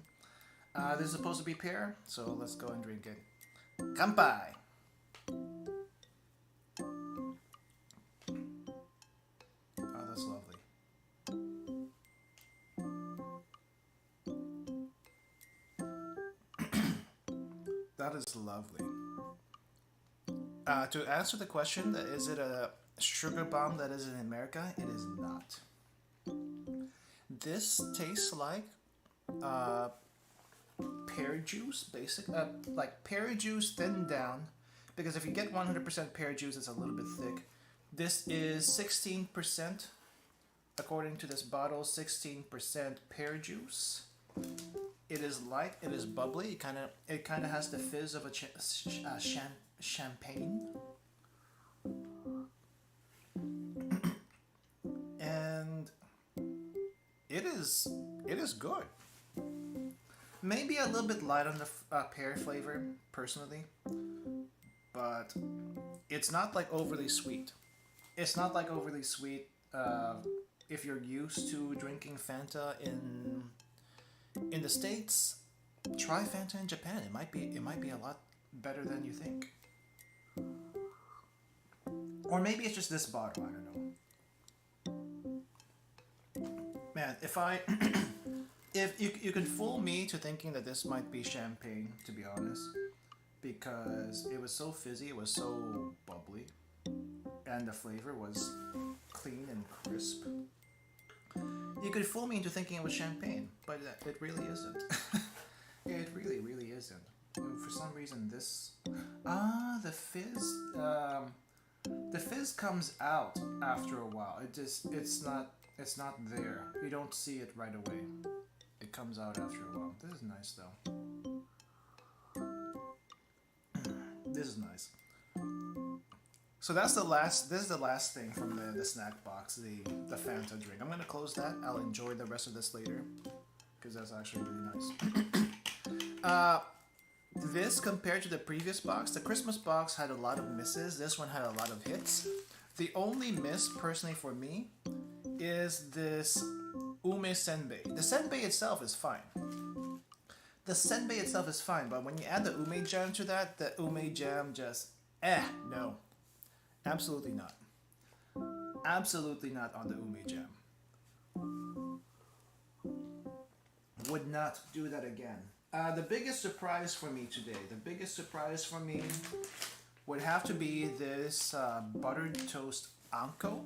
[SPEAKER 1] This is supposed to be pear, so let's go and drink it. Kanpai! Oh, that's lovely. That is lovely. To answer the question, is it a sugar bomb that is in America? It is not. This tastes like pear juice, like pear juice thinned down. Because if you get 100% pear juice, it's a little bit thick. This is 16%, according to this bottle, 16% pear juice. It is light. It is bubbly. It kind of has the fizz of a champagne. And it is good. Maybe a little bit light on the pear flavor, personally, but it's not like overly sweet. It's not like overly sweet. If you're used to drinking Fanta in the States, try Fanta in Japan. It might be a lot better than you think. Or maybe it's just this bottle, I don't know. Man, if you can fool me to thinking that this might be champagne, to be honest, because it was so fizzy, it was so bubbly, and the flavor was clean and crisp. You could fool me into thinking it was champagne, but it really isn't. It really, really isn't. And for some reason, the fizz comes out after a while. It's not there. You don't see it right away. It comes out after a while. This is nice though. This is nice. So this is the last thing from the snack box, the Fanta drink. I'm gonna close that. I'll enjoy the rest of this later, because that's actually really nice. This, compared to the previous box, the Christmas box had a lot of misses. This one had a lot of hits. The only miss, personally for me, is this ume senbei. The senbei itself is fine. But when you add the ume jam to that, the ume jam just, no. Absolutely not. Absolutely not on the ume jam. Would not do that again. The biggest surprise for me today, would have to be this buttered toast anko.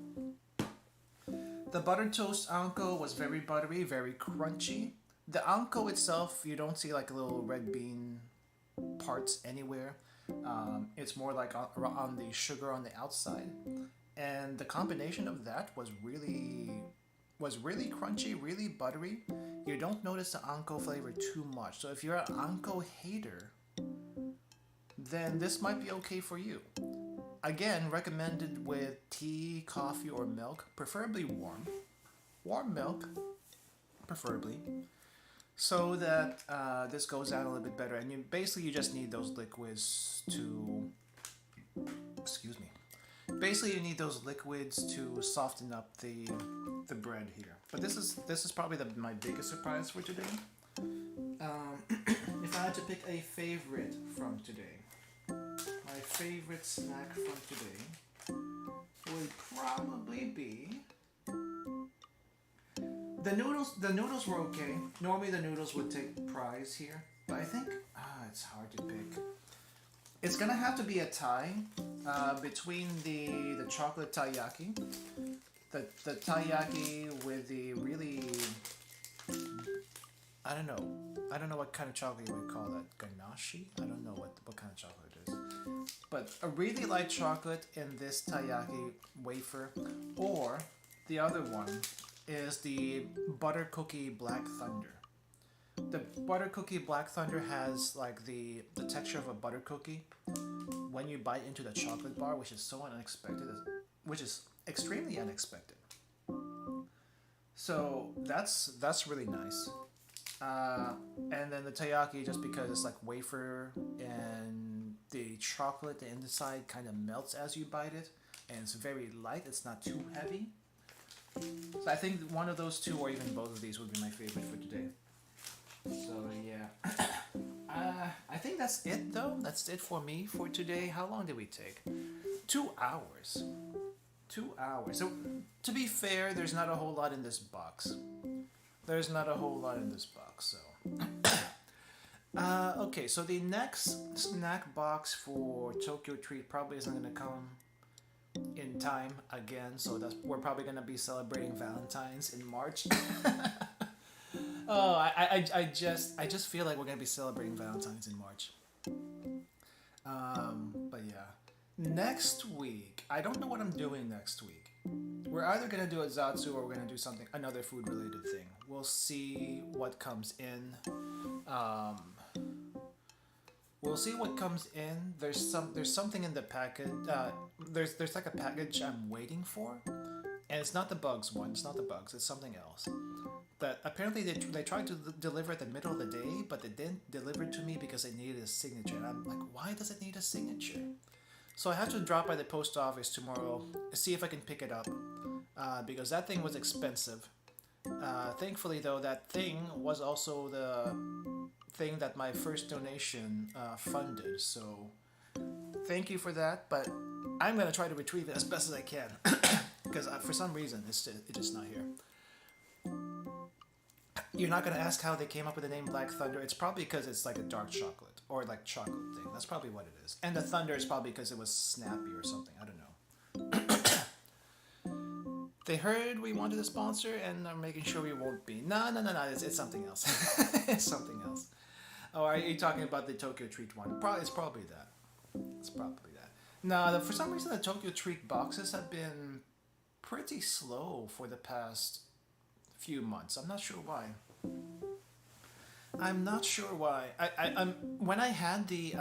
[SPEAKER 1] The buttered toast anko was very buttery, very crunchy. The anko itself, you don't see like little red bean parts anywhere. It's more like on the sugar on the outside, and the combination of that was really crunchy, really buttery. You don't notice the anko flavor too much. So if you're an anko hater, then this might be okay for you. Again, recommended with tea, coffee, or milk, preferably warm. Warm milk, preferably, so that this goes down a little bit better. And you just need those liquids to, Basically, you need those liquids to soften up the bread here. But this is probably my biggest surprise for today. If I had to pick a favorite from today, my favorite snack from today would probably be the noodles. The noodles were okay. Normally the noodles would take prize here, but I think it's hard to pick. It's gonna have to be a tie between the chocolate taiyaki, the taiyaki with the really, I don't know what kind of chocolate you would call that, ganache. I don't know what kind of chocolate it is, but a really light chocolate in this taiyaki wafer, or the other one is the butter cookie black thunder. The butter cookie black thunder has like the texture of a butter cookie when you bite into the chocolate bar, which is so unexpected, which is extremely unexpected. So that's really nice. And then the taiyaki, just because it's like wafer and the chocolate, the inside kind of melts as you bite it, and it's very light. It's not too heavy. So I think one of those two, or even both of these, would be my favorite for today. So yeah, I think that's it though. That's it for me for today. How long did we take? 2 hours. 2 hours. So to be fair, there's not a whole lot in this box. There's not a whole lot in this box. So okay. So the next snack box for TokyoTreat probably isn't gonna come in time again. So we're probably gonna be celebrating Valentine's in March. Oh, I just feel like we're gonna be celebrating Valentine's in March. But yeah, next week I don't know what I'm doing next week. We're either gonna do a Zatsu or we're gonna do something, another food related thing. We'll see what comes in. We'll see what comes in. There's something in the package. There's like a package I'm waiting for, and it's not the bugs one. It's not the bugs. It's something else. That apparently they tried to deliver at the middle of the day, but they didn't deliver it to me because they needed a signature. And I'm like, why does it need a signature? So I have to drop by the post office tomorrow, see if I can pick it up, because that thing was expensive. Thankfully though, that thing was also the thing that my first donation funded. So thank you for that, but I'm gonna try to retrieve it as best as I can, because for some reason it's just not here. You're not gonna ask how they came up with the name Black Thunder. It's probably because it's like a dark chocolate or like chocolate thing. That's probably what it is. And the thunder is probably because it was snappy or something. I don't know. They heard we wanted a sponsor and are making sure we won't be. No. It's something else. It's something else. Oh, are you talking about the TokyoTreat one? It's probably that. It's probably that. No, for some reason the TokyoTreat boxes have been pretty slow for the past few months. I'm not sure why. I'm when I had the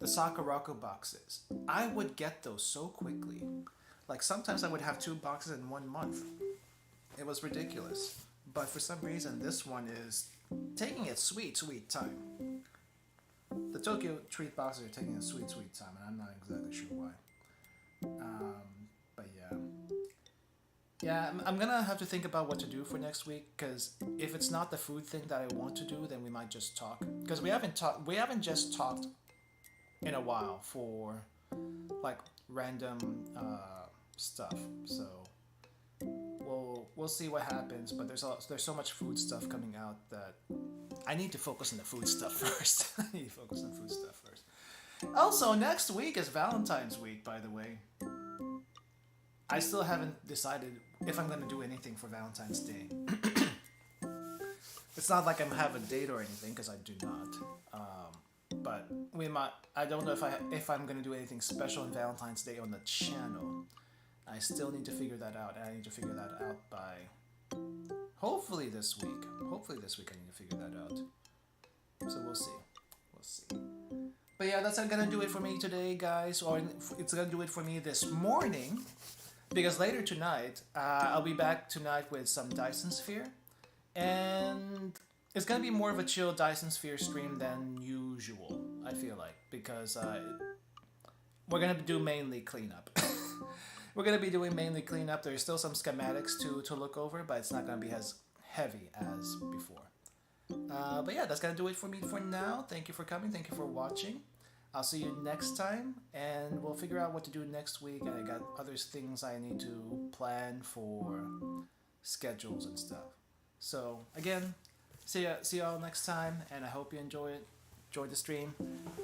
[SPEAKER 1] Sakuraku boxes, I would get those so quickly. Like sometimes I would have 2 boxes in 1 month. It was ridiculous. But for some reason this one is taking its sweet time. The TokyoTreat boxes are taking a sweet time, and I'm not exactly sure why. But yeah. Yeah, I'm gonna have to think about what to do for next week, because if it's not the food thing that I want to do, then we might just talk. Because we haven't just talked in a while for like random stuff. So we'll see what happens. But there's so much food stuff coming out that I need to focus on the food stuff first. I need to focus on food stuff first. Also, next week is Valentine's week, by the way. I still haven't decided if I'm going to do anything for Valentine's Day. It's not like I have a date or anything, because I do not. But we might. I don't know if I'm going to do anything special on Valentine's Day on the channel. I still need to figure that out. I need to figure that out by hopefully this week. Hopefully this week I need to figure that out. So we'll see. We'll see. But yeah, that's gonna do it for me today, guys. Or it's gonna do it for me this morning. Because later tonight, I'll be back tonight with some Dyson Sphere. And it's going to be more of a chill Dyson Sphere stream than usual, I feel like. Because we're going to do mainly cleanup. We're going to be doing mainly cleanup. There's still some schematics to look over, but it's not going to be as heavy as before. But yeah, that's going to do it for me for now. Thank you for coming. Thank you for watching. I'll see you next time, and we'll figure out what to do next week. I got other things I need to plan for schedules and stuff. So again, see y'all next time, and I hope you enjoy the stream.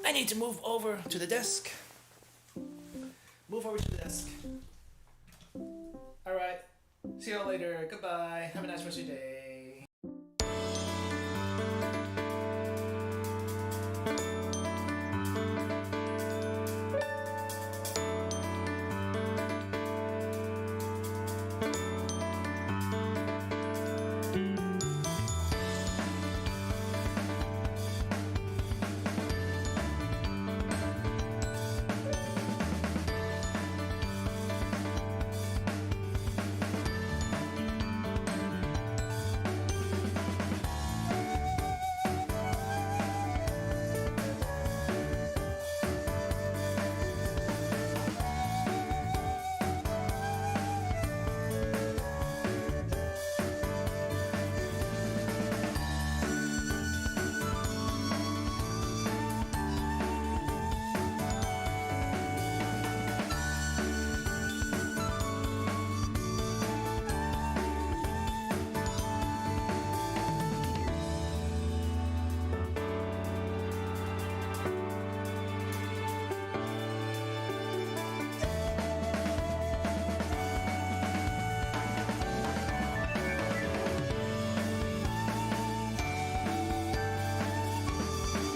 [SPEAKER 1] I need to move over to the desk. Move over to the desk. All right. See y'all later. Goodbye. Have a nice rest of your day.